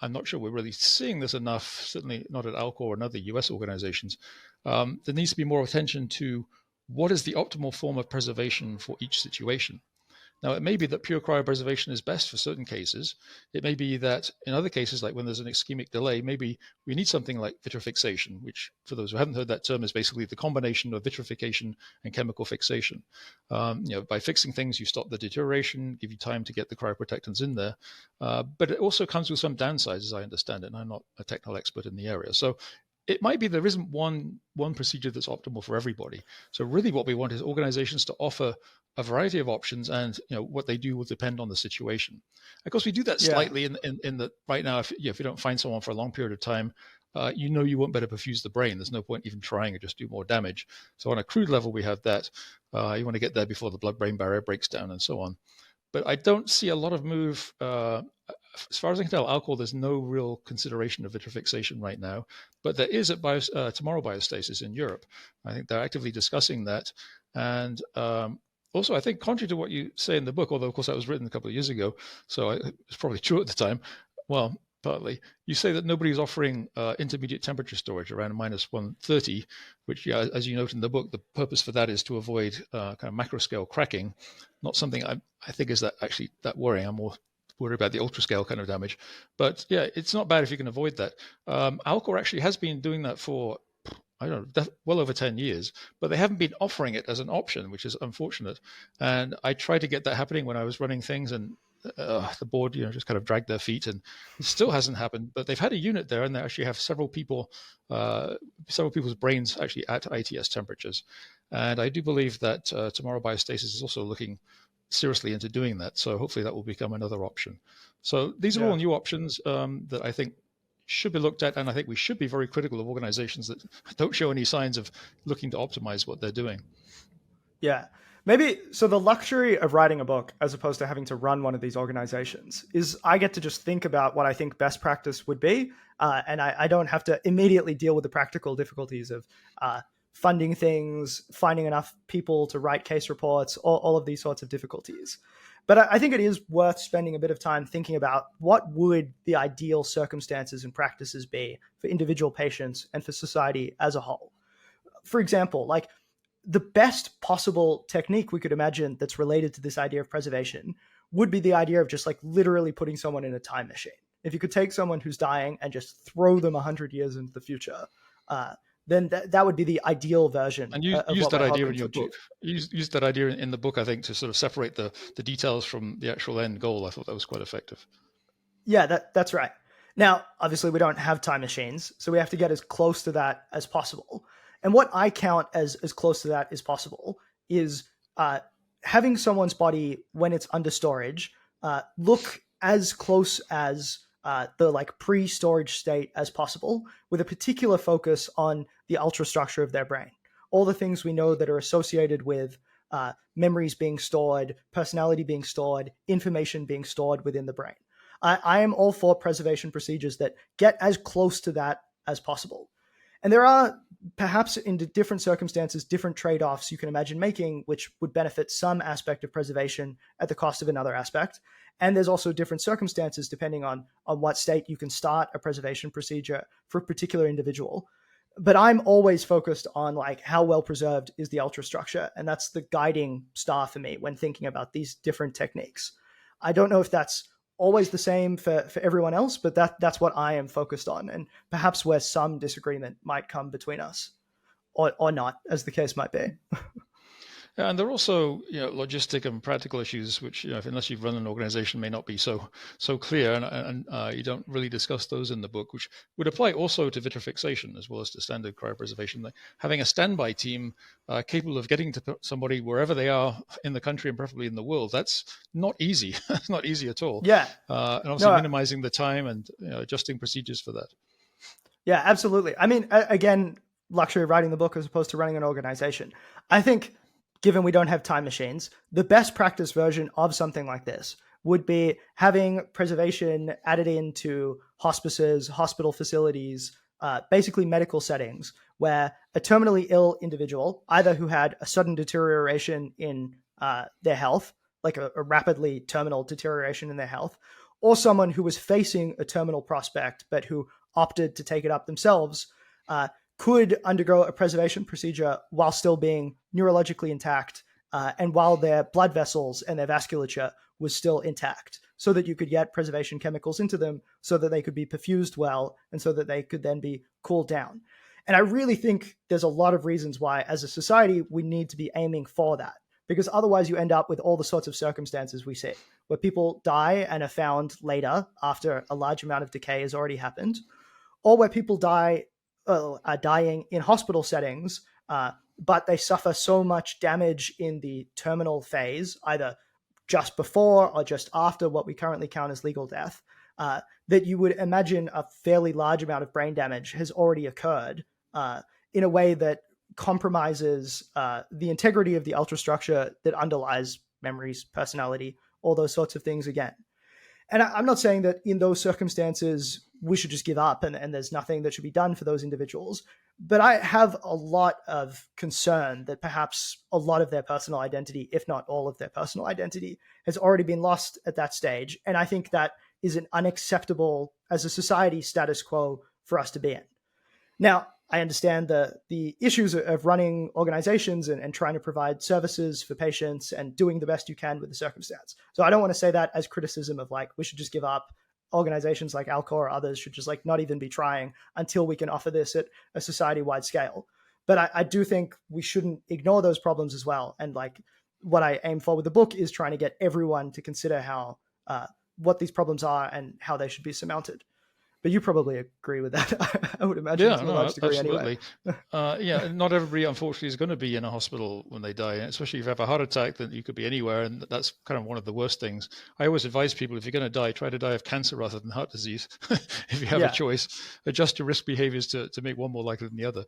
I'm not sure we're really seeing this enough, certainly not at Alcor and other US organizations, there needs to be more attention to what is the optimal form of preservation for each situation. Now, it may be that pure cryopreservation is best for certain cases. It may be that in other cases, like when there's an ischemic delay, maybe we need something like vitrifixation, which, for those who haven't heard that term, is basically the combination of vitrification and chemical fixation. By fixing things, you stop the deterioration, give you time to get the cryoprotectants in there. But it also comes with some downsides, as I understand it, and I'm not a technical expert in the area. So it might be there isn't one procedure that's optimal for everybody. So really what we want is organizations to offer a variety of options, and what they do will depend on the situation. Of course, we do that slightly in that right now, if you don't find someone for a long period of time, you won't better perfuse the brain. There's no point even trying to just do more damage. So on a crude level, we have that. You want to get there before the blood-brain barrier breaks down and so on. But I don't see a lot of move. As far as I can tell, alcohol, there's no real consideration of vitrifixation right now. But there is at Tomorrow Biostasis in Europe. I think they're actively discussing that. And also, I think contrary to what you say in the book, although, of course, that was written a couple of years ago, so it was probably true at the time. Well, partly. You say that nobody's offering intermediate temperature storage around minus 130, which, as you note in the book, the purpose for that is to avoid kind of macro scale cracking. Not something I think is that worrying. I'm more worried about the ultra scale kind of damage. But yeah, it's not bad if you can avoid that. Alcor actually has been doing that for, I don't know, well over 10 years, but they haven't been offering it as an option, which is unfortunate. And I tried to get that happening when I was running things, and the board, just kind of dragged their feet, and it still hasn't happened. But they've had a unit there, and they actually have several people's brains actually at ITS temperatures. And I do believe that Tomorrow Biostasis is also looking seriously into doing that. So hopefully that will become another option. So these are all new options that I think should be looked at, and I think we should be very critical of organizations that don't show any signs of looking to optimize what they're doing. Yeah. Maybe, so the luxury of writing a book as opposed to having to run one of these organizations is I get to just think about what I think best practice would be, and I don't have to immediately deal with the practical difficulties of funding things, finding enough people to write case reports, all of these sorts of difficulties. But I think it is worth spending a bit of time thinking about what would the ideal circumstances and practices be for individual patients and for society as a whole. For example, like the best possible technique we could imagine that's related to this idea of preservation would be the idea of just like literally putting someone in a time machine. If you could take someone who's dying and just throw them 100 years into the future, then that would be the ideal version. And you used that idea in your book. You used that idea in the book, I think, to sort of separate the details from the actual end goal. I thought that was quite effective. Yeah, that's right. Now, obviously, we don't have time machines, so we have to get as close to that as possible. And what I count as close to that as possible is having someone's body, when it's under storage, look as close as the like pre-storage state as possible, with a particular focus on the ultrastructure of their brain. All the things we know that are associated with memories being stored, personality being stored, information being stored within the brain. I am all for preservation procedures that get as close to that as possible. And there are perhaps in different circumstances, different trade-offs you can imagine making, which would benefit some aspect of preservation at the cost of another aspect. And there's also different circumstances depending on what state you can start a preservation procedure for a particular individual. But I'm always focused on like how well preserved is the ultrastructure. And that's the guiding star for me when thinking about these different techniques. I don't know if that's always the same for everyone else, but that's what I am focused on, and perhaps where some disagreement might come between us, or not, as the case might be. And there are also, logistic and practical issues, which, unless you've run an organization, may not be so clear, and you don't really discuss those in the book, which would apply also to vitrifixation as well as to standard cryopreservation. Like having a standby team capable of getting to somebody wherever they are in the country and preferably in the world, that's not easy. It's not easy at all. Yeah. And obviously minimizing the time and adjusting procedures for that. Yeah, absolutely. I mean, again, luxury of writing the book as opposed to running an organization. I think, given we don't have time machines, the best practice version of something like this would be having preservation added into hospices, hospital facilities, basically medical settings, where a terminally ill individual, either who had a sudden deterioration in their health, like a rapidly terminal deterioration in their health, or someone who was facing a terminal prospect but who opted to take it up themselves, could undergo a preservation procedure while still being neurologically intact and while their blood vessels and their vasculature was still intact, so that you could get preservation chemicals into them so that they could be perfused well and so that they could then be cooled down. And I really think there's a lot of reasons why, as a society, we need to be aiming for that, because otherwise you end up with all the sorts of circumstances we see, where people die and are found later after a large amount of decay has already happened, or where people are dying in hospital settings, but they suffer so much damage in the terminal phase, either just before or just after what we currently count as legal death, that you would imagine a fairly large amount of brain damage has already occurred in a way that compromises the integrity of the ultrastructure that underlies memories, personality, all those sorts of things again. And I'm not saying that in those circumstances we should just give up and there's nothing that should be done for those individuals. But I have a lot of concern that perhaps a lot of their personal identity, if not all of their personal identity, has already been lost at that stage. And I think that is an unacceptable, as a society, status quo for us to be in. Now, I understand the issues of running organizations and trying to provide services for patients and doing the best you can with the circumstance. So I don't want to say that as criticism of we should just give up. Organizations like Alcor or others should just not even be trying until we can offer this at a society-wide scale. But I do think we shouldn't ignore those problems as well. And what I aim for with the book is trying to get everyone to consider how what these problems are and how they should be surmounted. But you probably agree with that, I would imagine, to a large degree absolutely. Anyway. Not everybody, unfortunately, is going to be in a hospital when they die, especially if you have a heart attack, then you could be anywhere, and that's kind of one of the worst things. I always advise people, if you're going to die, try to die of cancer rather than heart disease. If you have a choice, adjust your risk behaviors to make one more likely than the other.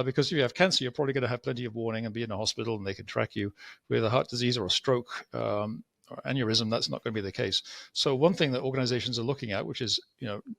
Because if you have cancer, you're probably going to have plenty of warning and be in a hospital, and they can track you. With a heart disease or a stroke, or aneurysm, that's not going to be the case. So one thing that organizations are looking at, which is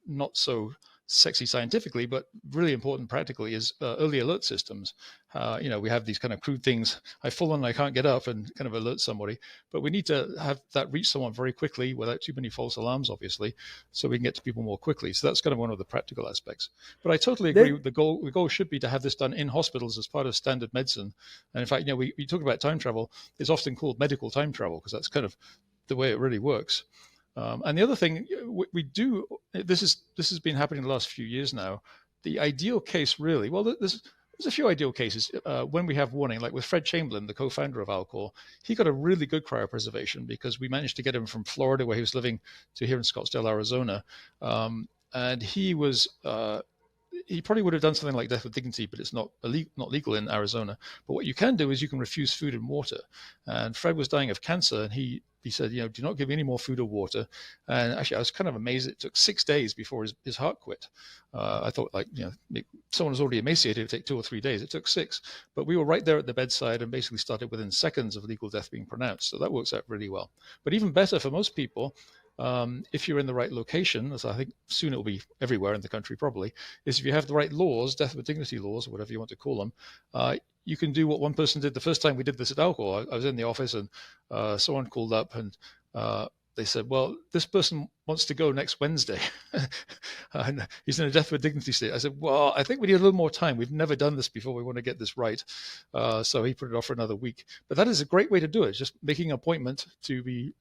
not so sexy scientifically, but really important practically, is early alert systems. We have these kind of crude things. I've fallen, I can't get up, and kind of alert somebody. But we need to have that reach someone very quickly without too many false alarms, obviously, so we can get to people more quickly. So that's kind of one of the practical aspects. But I totally agree. The goal should be to have this done in hospitals as part of standard medicine. And in fact, we talk about time travel. It's often called medical time travel because that's kind of the way it really works. And the other thing we do, this has been happening the last few years now. The ideal case, really, well, there's a few ideal cases when we have warning, like with Fred Chamberlain, the co-founder of Alcor. He got a really good cryopreservation because we managed to get him from Florida, where he was living, to here in Scottsdale, Arizona. And he was he probably would have done something like death with dignity, but it's not legal in Arizona. But what you can do is you can refuse food and water. And Fred was dying of cancer, and he said, do not give me any more food or water. And actually, I was kind of amazed. It took 6 days before his heart quit. I thought, someone was already emaciated, it would take 2 or 3 days. It took 6. But we were right there at the bedside and basically started within seconds of legal death being pronounced. So that works out really well. But even better for most people, if you're in the right location, as I think soon it will be everywhere in the country probably, is if you have the right laws, death with dignity laws, or whatever you want to call them, you can do what one person did the first time we did this at Alcor. I was in the office and someone called up and they said, well, this person wants to go next Wednesday. And he's in a death with dignity state. I said, well, I think we need a little more time. We've never done this before. We want to get this right. So he put it off for another week. But that is a great way to do it, just making an appointment to be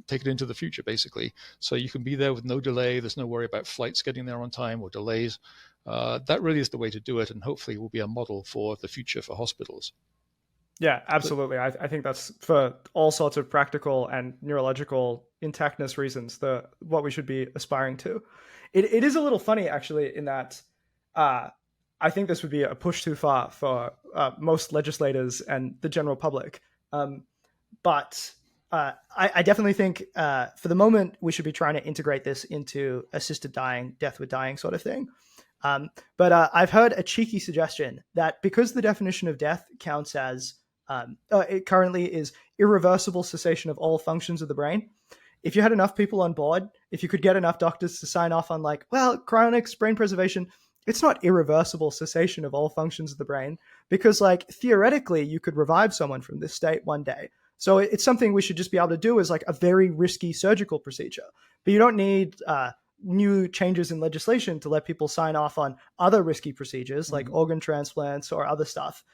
taken into the future, basically. So you can be there with no delay. There's no worry about flights getting there on time or delays. That really is the way to do it, and hopefully will be a model for the future for hospitals. Yeah, absolutely. I think that's, for all sorts of practical and neurological intactness reasons, what we should be aspiring to. It is a little funny, actually, in that I think this would be a push too far for most legislators and the general public. But I definitely think for the moment, we should be trying to integrate this into assisted dying, death with dying sort of thing. But I've heard a cheeky suggestion that because the definition of death counts as it currently is irreversible cessation of all functions of the brain. If you had enough people on board, if you could get enough doctors to sign off on cryonics, brain preservation, it's not irreversible cessation of all functions of the brain, because theoretically you could revive someone from this state one day. So it's something we should just be able to do as a very risky surgical procedure. But you don't need new changes in legislation to let people sign off on other risky procedures like organ transplants or other stuff.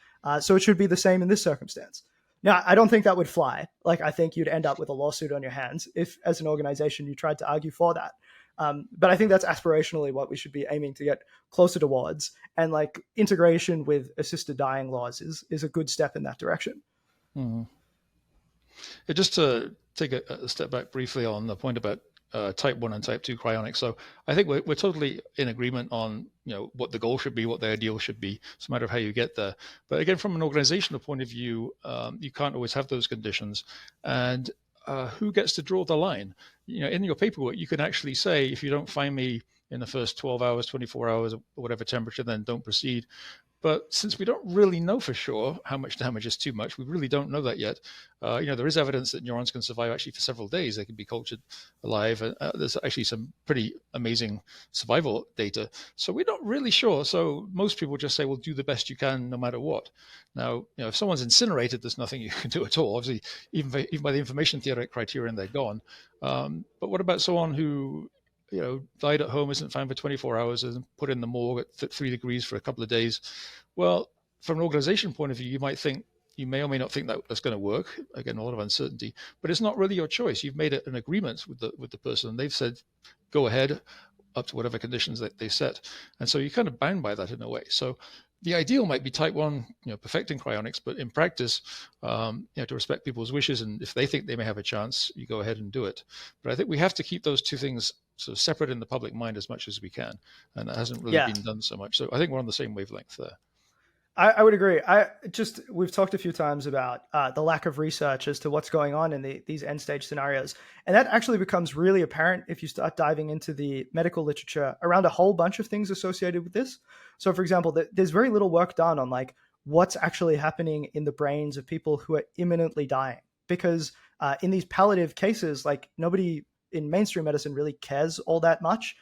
So it should be the same in this circumstance. Now, I don't think that would fly. Like, I think you'd end up with a lawsuit on your hands if, as an organization, you tried to argue for that. But I think that's aspirationally what we should be aiming to get closer towards. And like integration with assisted dying laws is a good step in that direction. Mm-hmm. Just to take a step back briefly on the point about type 1 and type 2 cryonics. So I think we're totally in agreement on what the goal should be, what the ideal should be. It's a matter of how you get there. But again, from an organizational point of view, you can't always have those conditions. And who gets to draw the line? In your paperwork, you can actually say, if you don't find me in the first 12 hours, 24 hours, or whatever temperature, then don't proceed. But since we don't really know for sure how much damage is too much, we really don't know that yet. There is evidence that neurons can survive actually for several days. They can be cultured alive. There's actually some pretty amazing survival data. So we're not really sure. So most people just say, well, do the best you can no matter what. Now, if someone's incinerated, there's nothing you can do at all. Obviously, even by the information theoretic criterion, they're gone. But what about someone who died at home, isn't found for 24 hours, and put in the morgue at 3 degrees for a couple of days? Well, from an organization point of view, you may or may not think that that's going to work. Again, a lot of uncertainty, but it's not really your choice. You've made an agreement with the person, and they've said, go ahead up to whatever conditions that they set. And so you're kind of bound by that in a way. So the ideal might be type 1, perfecting cryonics, but in practice, to respect people's wishes, and if they think they may have a chance, you go ahead and do it. But I think we have to keep those two things sort of separate in the public mind as much as we can, and that hasn't really been done so much. So I think we're on the same wavelength there. I would agree. We've talked a few times about the lack of research as to what's going on in these end stage scenarios. And that actually becomes really apparent if you start diving into the medical literature around a whole bunch of things associated with this. So for example, there's very little work done on like what's actually happening in the brains of people who are imminently dying, because in these palliative cases, like nobody in mainstream medicine really cares all that much.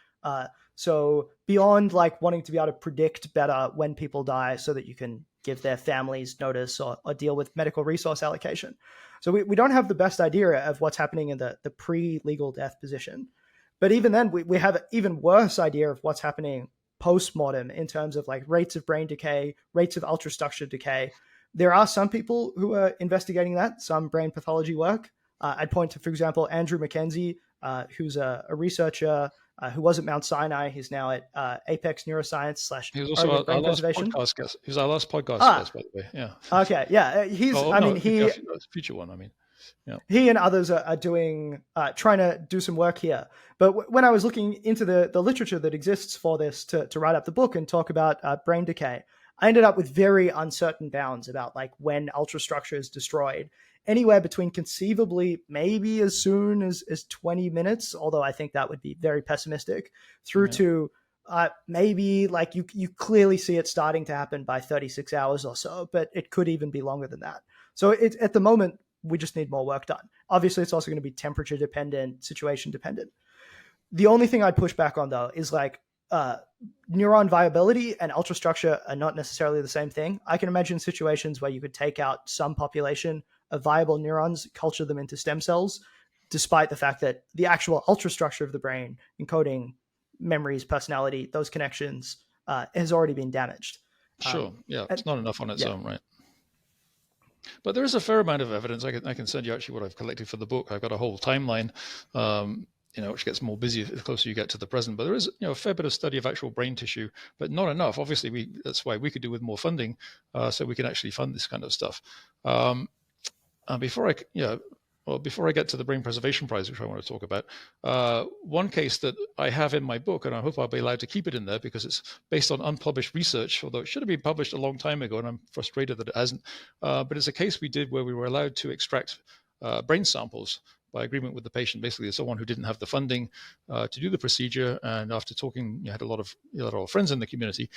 So beyond like wanting to be able to predict better when people die so that you can give their families notice or deal with medical resource allocation. So we don't have the best idea of what's happening in the pre-legal death position. But even then, we have an even worse idea of what's happening post-mortem in terms of like rates of brain decay, rates of ultrastructure decay. There are some people who are investigating that, some brain pathology work. I'd point to, for example, Andrew Mackenzie, who's a researcher who was at Mount Sinai. He's now at Apex Neuroscience / He was also our last podcast guest. He was our last podcast guest, by the way. Yeah. Okay. Yeah. Future one. I mean, yeah. He and others are doing, trying to do some work here. But when I was looking into the literature that exists for this to write up the book and talk about brain decay, I ended up with very uncertain bounds about like when ultrastructure is destroyed. Anywhere between conceivably maybe as soon as 20 minutes, although I think that would be very pessimistic, through to maybe like you clearly see it starting to happen by 36 hours or so, but it could even be longer than that. So at the moment, we just need more work done. Obviously, it's also going to be temperature dependent, situation dependent. The only thing I'd push back on, though, is like neuron viability and ultrastructure are not necessarily the same thing. I can imagine situations where you could take out some population of viable neurons, culture them into stem cells, despite the fact that the actual ultrastructure of the brain, encoding memories, personality, those connections, has already been damaged. Sure. It's not enough on its own, right? But there is a fair amount of evidence. I can send you actually what I've collected for the book. I've got a whole timeline, which gets more busy the closer you get to the present. But there is, a fair bit of study of actual brain tissue, but not enough. Obviously, that's why we could do with more funding, so we can actually fund this kind of stuff. Before I get to the Brain Preservation Prize, which I want to talk about, one case that I have in my book, and I hope I'll be allowed to keep it in there because it's based on unpublished research, although it should have been published a long time ago, and I'm frustrated that it hasn't. But it's a case we did where we were allowed to extract brain samples by agreement with the patient. Basically, someone who didn't have the funding to do the procedure, and after talking, had a lot of friends in the community,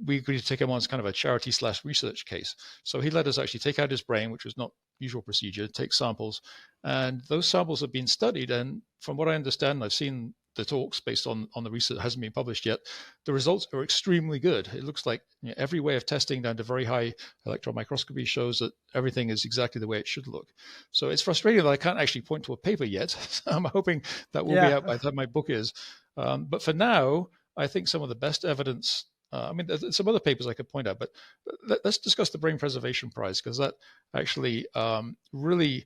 we agreed to take him on as kind of a charity / research case. So he let us actually take out his brain, which was not usual procedure, take samples, and those samples have been studied. And from what I understand, I've seen the talks based on the research that hasn't been published yet, the results are extremely good. It looks like every way of testing down to very high electron microscopy shows that everything is exactly the way it should look. So it's frustrating that I can't actually point to a paper yet. I'm hoping that will be out by the time my book is. But for now, I think some of the best evidence I mean, there's some other papers I could point out, but let's discuss the Brain Preservation Prize, because that actually really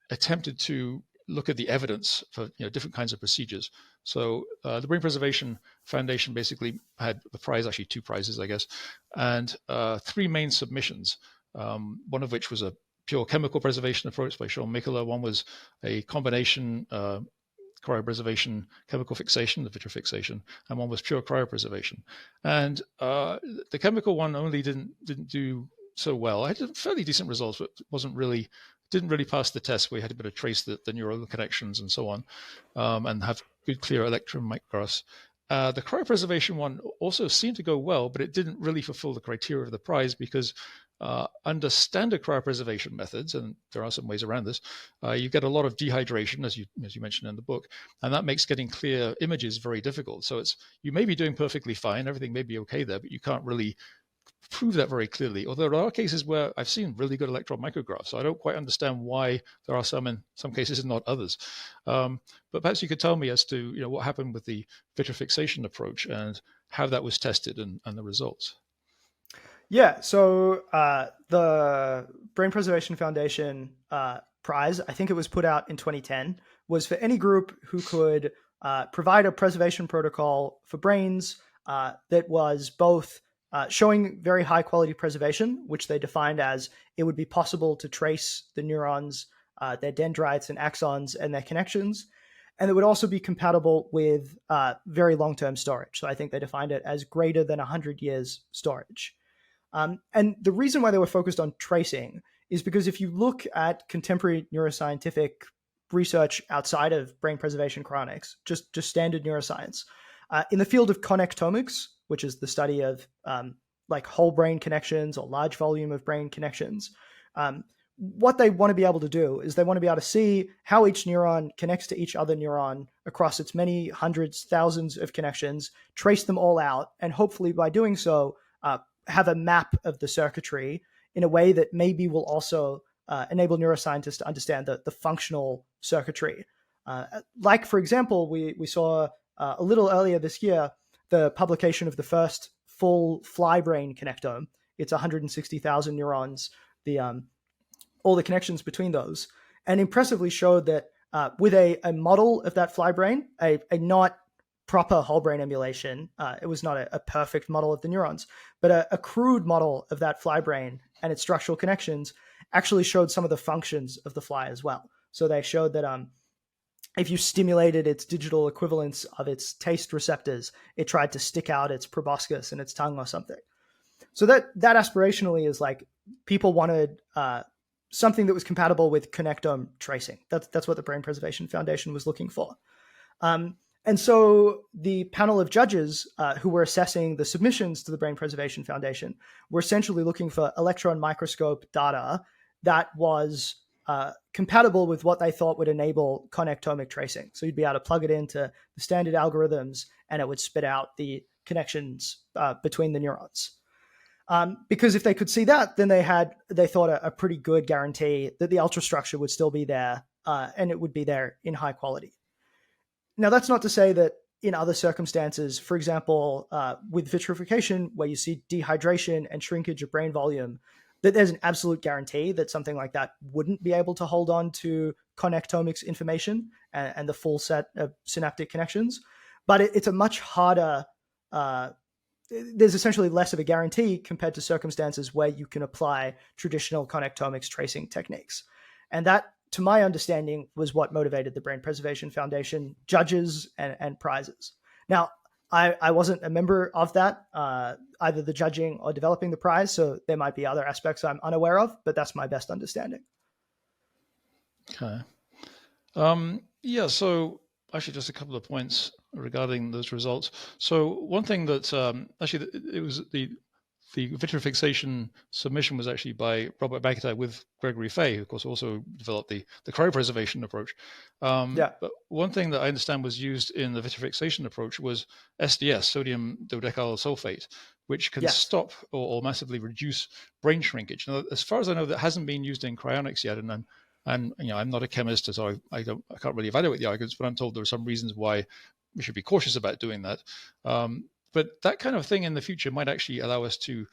attempted to look at the evidence for different kinds of procedures. So the Brain Preservation Foundation basically had the prize, actually two prizes, I guess, and three main submissions, one of which was a pure chemical preservation approach by Sean Mikula. One was a combination cryopreservation, chemical fixation, the vitrofixation, and one was pure cryopreservation. And the chemical one only didn't do so well. I had fairly decent results, but didn't really pass the test. We had to be able to trace the neural connections and so on, and have good, clear electron micrographs. The cryopreservation one also seemed to go well, but it didn't really fulfill the criteria of the prize, because under standard cryopreservation methods, and there are some ways around this, you get a lot of dehydration, as you mentioned in the book, and that makes getting clear images very difficult. So you may be doing perfectly fine, everything may be okay there, but you can't really prove that very clearly. Although there are cases where I've seen really good electron micrographs, so I don't quite understand why there are some in some cases and not others. But perhaps you could tell me as to what happened with the vitrofixation approach and how that was tested and the results. Yeah, so the Brain Preservation Foundation prize, I think it was put out in 2010, was for any group who could provide a preservation protocol for brains that was both showing very high quality preservation, which they defined as it would be possible to trace the neurons, their dendrites and axons and their connections, and it would also be compatible with very long-term storage. So I think they defined it as greater than 100 years storage. And the reason why they were focused on tracing is because if you look at contemporary neuroscientific research outside of brain preservation cryonics, just standard neuroscience, in the field of connectomics, which is the study of like whole brain connections or large volume of brain connections, what they want to be able to do is they want to be able to see how each neuron connects to each other neuron across its many hundreds, thousands of connections, trace them all out, and hopefully by doing so, have a map of the circuitry in a way that maybe will also enable neuroscientists to understand the functional circuitry. Like, for example, we saw a little earlier this year the publication of the first full fly brain connectome. It's 160,000 neurons, all the connections between those, and impressively showed that with a model of that fly brain, a not proper whole brain emulation. It was not a perfect model of the neurons, but a crude model of that fly brain and its structural connections actually showed some of the functions of the fly as well. So they showed that if you stimulated its digital equivalence of its taste receptors, it tried to stick out its proboscis and its tongue or something. So that aspirationally is like people wanted something that was compatible with connectome tracing. That's what the Brain Preservation Foundation was looking for. And so the panel of judges who were assessing the submissions to the Brain Preservation Foundation were essentially looking for electron microscope data that was compatible with what they thought would enable connectomic tracing. So you'd be able to plug it into the standard algorithms and it would spit out the connections between the neurons. Because if they could see that, then they thought a pretty good guarantee that the ultrastructure would still be there and it would be there in high quality. Now, that's not to say that in other circumstances, for example, with vitrification, where you see dehydration and shrinkage of brain volume, that there's an absolute guarantee that something like that wouldn't be able to hold on to connectomics information and the full set of synaptic connections. But it's a much harder, there's essentially less of a guarantee compared to circumstances where you can apply traditional connectomics tracing techniques. And that, to my understanding, was what motivated the Brain Preservation Foundation judges and prizes. Now, I wasn't a member of that, either the judging or developing the prize, so there might be other aspects I'm unaware of, but that's my best understanding. Okay. Yeah, so actually just a couple of points regarding those results. So one thing that actually it was the vitrofixation submission was actually by Robert McIntyre with Gregory Fay, who of course also developed the cryopreservation approach. But one thing that I understand was used in the vitrofixation approach was SDS, sodium dodecyl sulfate, which can stop or massively reduce brain shrinkage. Now, as far as I know, that hasn't been used in cryonics yet, and I'm not a chemist, so I can't really evaluate the arguments, but I'm told there are some reasons why we should be cautious about doing that. But that kind of thing in the future might actually allow us to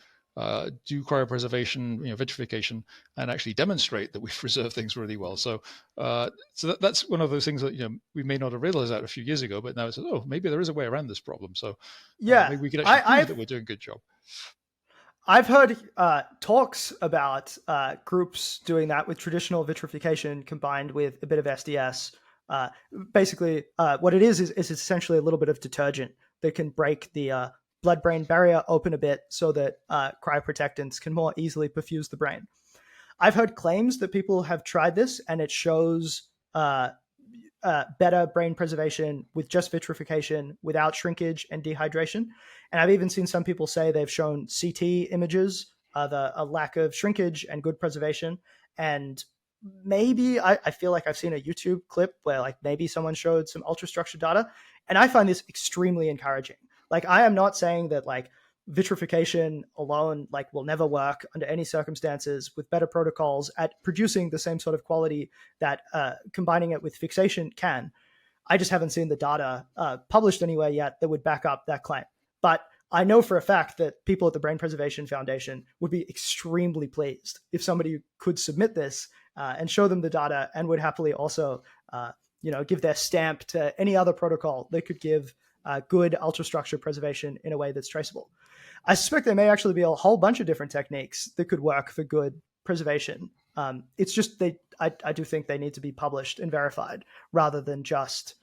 do cryopreservation, vitrification, and actually demonstrate that we preserve things really well. So, that's one of those things that we may not have realized that a few years ago, but now it's maybe there is a way around this problem. So, maybe we can actually prove that we're doing a good job. I've heard talks about groups doing that with traditional vitrification combined with a bit of SDS. Basically, what it is essentially a little bit of detergent that can break the blood-brain barrier open a bit so that cryoprotectants can more easily perfuse the brain. I've heard claims that people have tried this and it shows better brain preservation with just vitrification without shrinkage and dehydration. And I've even seen some people say they've shown CT images of a lack of shrinkage and good preservation. And maybe I feel like I've seen a YouTube clip where like maybe someone showed some ultrastructure data. And I find this extremely encouraging. Like, I am not saying that like vitrification alone like will never work under any circumstances with better protocols at producing the same sort of quality that combining it with fixation can. I just haven't seen the data published anywhere yet that would back up that claim. But I know for a fact that people at the Brain Preservation Foundation would be extremely pleased if somebody could submit this and show them the data, and would happily also give their stamp to any other protocol that could give good ultrastructure preservation in a way that's traceable. I suspect there may actually be a whole bunch of different techniques that could work for good preservation. It's just I do think they need to be published and verified rather than just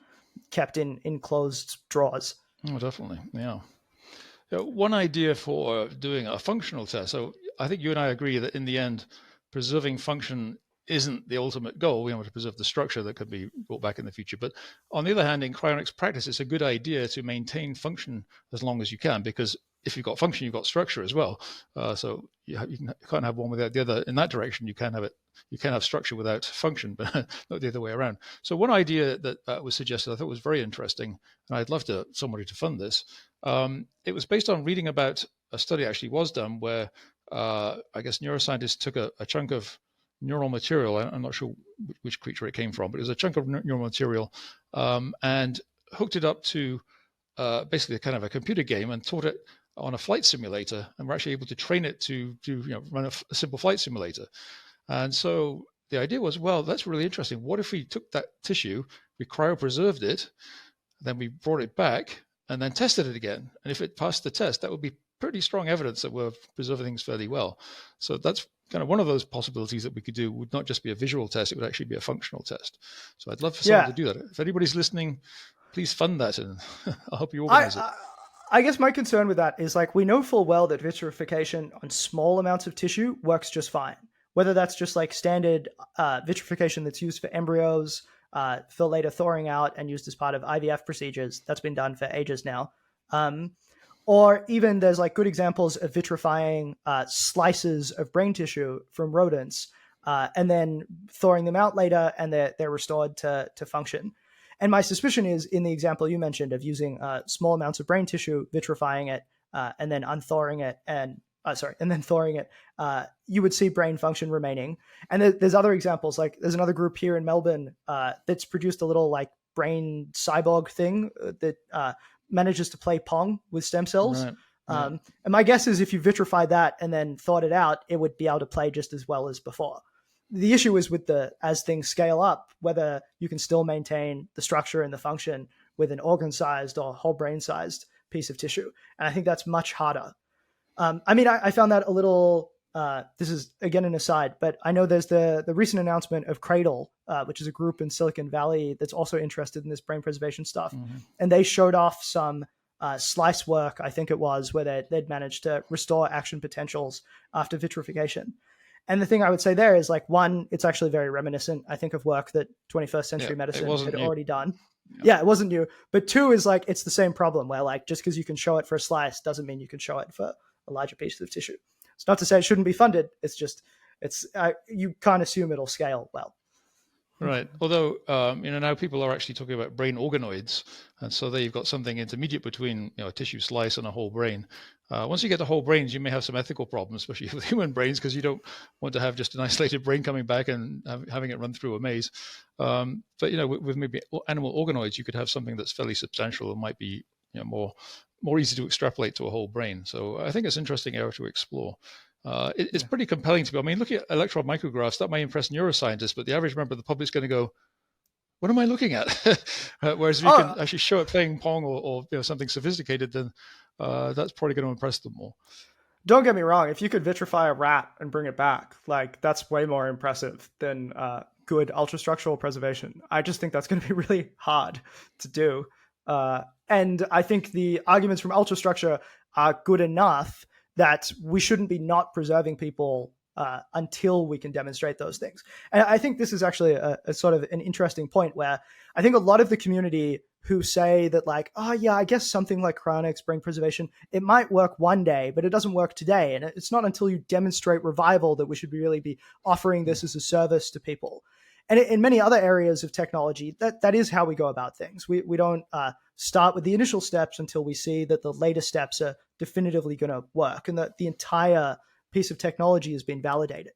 kept in closed drawers. Oh, definitely, yeah. One idea for doing a functional test. So I think you and I agree that in the end, preserving function isn't the ultimate goal. We want to preserve the structure that could be brought back in the future. But on the other hand, in cryonics practice, it's a good idea to maintain function as long as you can, because if you've got function, you've got structure as well. So you can't have one without the other. In that direction, you can have it. You can have structure without function, but not the other way around. So one idea that was suggested, I thought was very interesting, and I'd love somebody to fund this. It was based on reading about a study actually was done where I guess neuroscientists took a chunk of neural material. I'm not sure which creature it came from, but it was a chunk of neural material, and hooked it up to basically a kind of a computer game and taught it on a flight simulator, and we're actually able to train it to run a simple flight simulator. And so the idea was, well, that's really interesting. What if we took that tissue, we cryopreserved it, then we brought it back and then tested it again? And if it passed the test, that would be pretty strong evidence that we're preserving things fairly well. So that's kind of one of those possibilities that we could do. Would not just be a visual test, it would actually be a functional test. So I'd love for someone to do that. If anybody's listening, please fund that, and I'll help you organize it. I guess my concern with that is, like, we know full well that vitrification on small amounts of tissue works just fine. Whether that's just like standard vitrification that's used for embryos, for later thawing out and used as part of IVF procedures, that's been done for ages now. Or even there's like good examples of vitrifying slices of brain tissue from rodents and then thawing them out later, and they're restored to function. And my suspicion is, in the example you mentioned of using small amounts of brain tissue, vitrifying it, and then unthawing it, and then thawing it, you would see brain function remaining. And there's other examples, like there's another group here in Melbourne that's produced a little like brain cyborg thing that manages to play Pong with stem cells. Right. And my guess is if you vitrified that and then thawed it out, it would be able to play just as well as before. The issue is with as things scale up, whether you can still maintain the structure and the function with an organ-sized or whole brain-sized piece of tissue. And I think that's much harder. I found that a little, this is again an aside, but I know there's the recent announcement of Cradle, which is a group in Silicon Valley that's also interested in this brain preservation stuff. Mm-hmm. And they showed off some slice work, I think it was, where they'd managed to restore action potentials after vitrification. And the thing I would say there is, like, one, it's actually very reminiscent, I think, of work that 21st century medicine had already done. Yeah, it wasn't new. But two is, like, it's the same problem where, like, just because you can show it for a slice doesn't mean you can show it for a larger piece of tissue. It's not to say it shouldn't be funded. It's just, you can't assume it'll scale well. Right. Although, now people are actually talking about brain organoids. And so there you've got something intermediate between, a tissue slice and a whole brain. Once you get to whole brains, you may have some ethical problems, especially with human brains, because you don't want to have just an isolated brain coming back and having it run through a maze. But with maybe animal organoids, you could have something that's fairly substantial and might be, more more easy to extrapolate to a whole brain. So I think it's an interesting area to explore. It's pretty compelling to me. I mean, looking at electron micrographs, that might impress neuroscientists, but the average member of the public is going to go, what am I looking at? Whereas if you can actually show it playing Pong or something sophisticated, then that's probably going to impress them more. Don't get me wrong. If you could vitrify a rat and bring it back, like that's way more impressive than good ultrastructural preservation. I just think that's going to be really hard to do. And I think the arguments from ultrastructure are good enough that we shouldn't be not preserving people until we can demonstrate those things. And I think this is actually a sort of an interesting point where I think a lot of the community who say that like, oh yeah, I guess something like cryonics, brain preservation, it might work one day, but it doesn't work today. And it's not until you demonstrate revival that we should really be offering this as a service to people. And in many other areas of technology, that is how we go about things. We don't start with the initial steps until we see that the later steps are definitively going to work and that the entire piece of technology has been validated.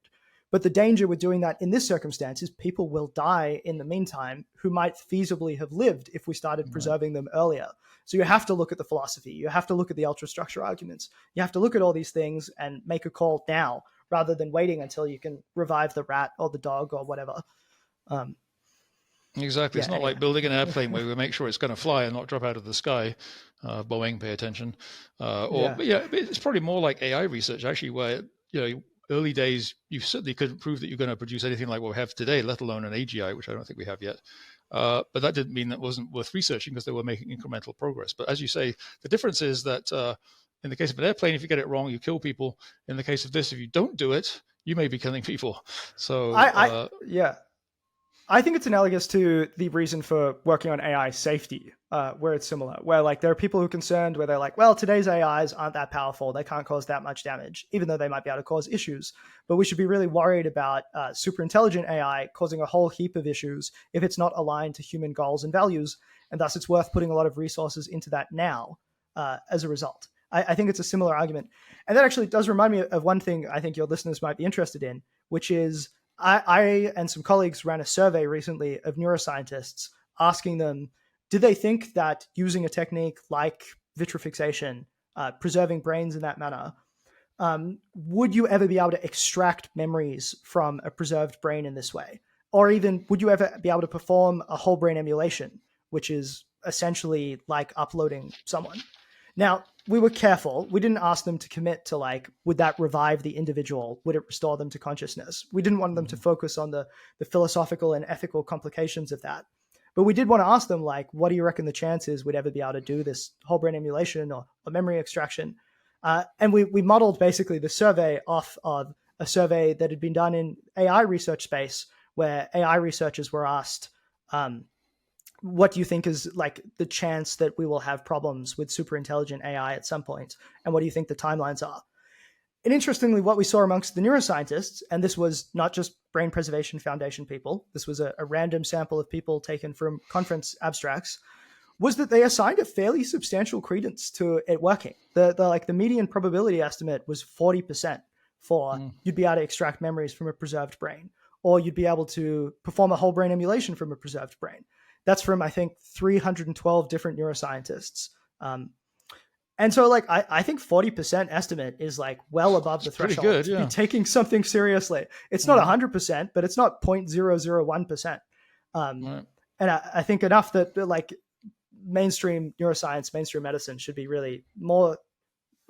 But the danger with doing that in this circumstance is people will die in the meantime who might feasibly have lived if we started preserving them earlier. So you have to look at the philosophy. You have to look at the ultrastructure arguments. You have to look at all these things and make a call now rather than waiting until you can revive the rat or the dog or whatever. Exactly. It's not like building an airplane where we make sure it's going to fly and not drop out of the sky. Boeing, pay attention. It's probably more like AI research, actually, where, early days, you certainly couldn't prove that you're going to produce anything like what we have today, let alone an AGI, which I don't think we have yet. But that didn't mean that wasn't worth researching because they were making incremental progress. But as you say, the difference is that in the case of an airplane, if you get it wrong, you kill people. In the case of this, if you don't do it, you may be killing people. So I think it's analogous to the reason for working on AI safety, where it's similar, where like there are people who are concerned where they're like, well, today's AIs aren't that powerful. They can't cause that much damage, even though they might be able to cause issues. But we should be really worried about super intelligent AI causing a whole heap of issues if it's not aligned to human goals and values. And thus it's worth putting a lot of resources into that now as a result. I think it's a similar argument. And that actually does remind me of one thing I think your listeners might be interested in, which is I and some colleagues ran a survey recently of neuroscientists asking them, did they think that using a technique like vitrifixation, preserving brains in that manner, would you ever be able to extract memories from a preserved brain in this way? Or even would you ever be able to perform a whole brain emulation, which is essentially like uploading someone? Now, we were careful. We didn't ask them to commit to like, would that revive the individual? Would it restore them to consciousness? We didn't want them to focus on the philosophical and ethical complications of that. But we did want to ask them, like, what do you reckon the chances we'd ever be able to do this whole brain emulation or memory extraction? And we modeled basically the survey off of a survey that had been done in AI research space, where AI researchers were asked, what do you think is like the chance that we will have problems with super intelligent AI at some point? And what do you think the timelines are? And interestingly, what we saw amongst the neuroscientists, and this was not just Brain Preservation Foundation people, this was a random sample of people taken from conference abstracts, was that they assigned a fairly substantial credence to it working. The median probability estimate was 40% for you'd be able to extract memories from a preserved brain, or you'd be able to perform a whole brain emulation from a preserved brain. That's from, I think, 312 different neuroscientists. And so, like, I think 40% estimate is, like, well above the threshold good, to be taking something seriously. It's not 100%, but it's not 0.001%. And I think enough that, like, mainstream neuroscience, mainstream medicine should be really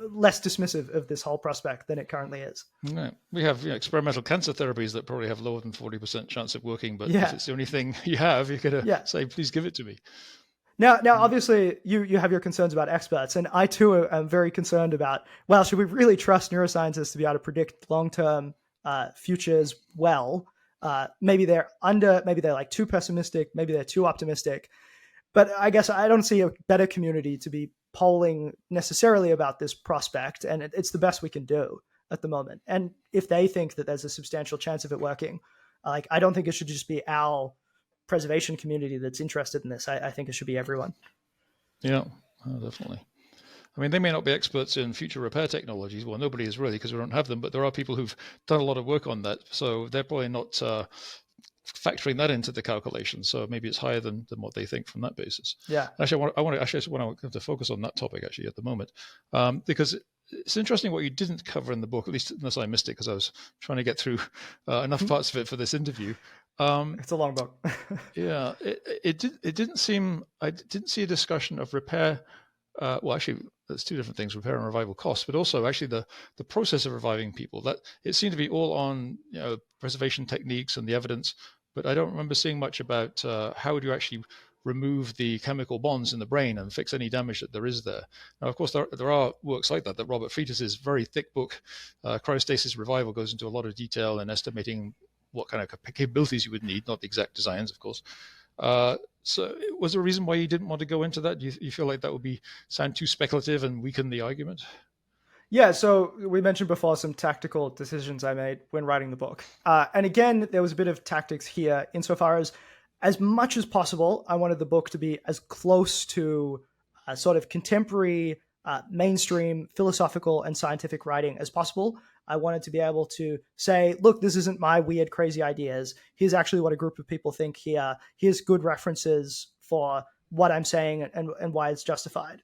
less dismissive of this whole prospect than it currently is. Right. We have experimental cancer therapies that probably have lower than 40% chance of working, but if it's the only thing you have, you're going to say, please give it to me. Now, obviously, you have your concerns about experts, and I too am very concerned about, well, should we really trust neuroscientists to be able to predict long-term futures well? Maybe they're like too pessimistic, maybe they're too optimistic. But I guess I don't see a better community to be polling necessarily about this prospect, and it's the best we can do at the moment. And if they think that there's a substantial chance of it working, like, I don't think it should just be our preservation community that's interested in this. I think it should be everyone. Yeah, definitely. I mean, they may not be experts in future repair technologies. Well, nobody is really, because we don't have them, but there are people who've done a lot of work on that. So they're probably not factoring that into the calculation. So maybe it's higher than what they think from that basis. Yeah. Actually, I want to focus on that topic actually at the moment, because it's interesting what you didn't cover in the book, at least unless I missed it because I was trying to get through enough parts of it for this interview. It's a long book. Yeah, it didn't seem, I didn't see a discussion of repair. Well, actually, there's two different things: repair and revival costs, but also actually the process of reviving people. That it seemed to be all on preservation techniques and the evidence, but I don't remember seeing much about how would you actually remove the chemical bonds in the brain and fix any damage that there is there. Now, of course, there are works like that. Robert Freitas's very thick book, Cryostasis Revival, goes into a lot of detail in estimating what kind of capabilities you would need, not the exact designs, of course. So was there a reason why you didn't want to go into that? Do you feel like that would sound too speculative and weaken the argument? Yeah, so we mentioned before some tactical decisions I made when writing the book. And again, there was a bit of tactics here insofar as much as possible, I wanted the book to be as close to sort of contemporary, mainstream philosophical and scientific writing as possible. I wanted to be able to say, look, this isn't my weird, crazy ideas. Here's actually what a group of people think here. Here's good references for what I'm saying and why it's justified.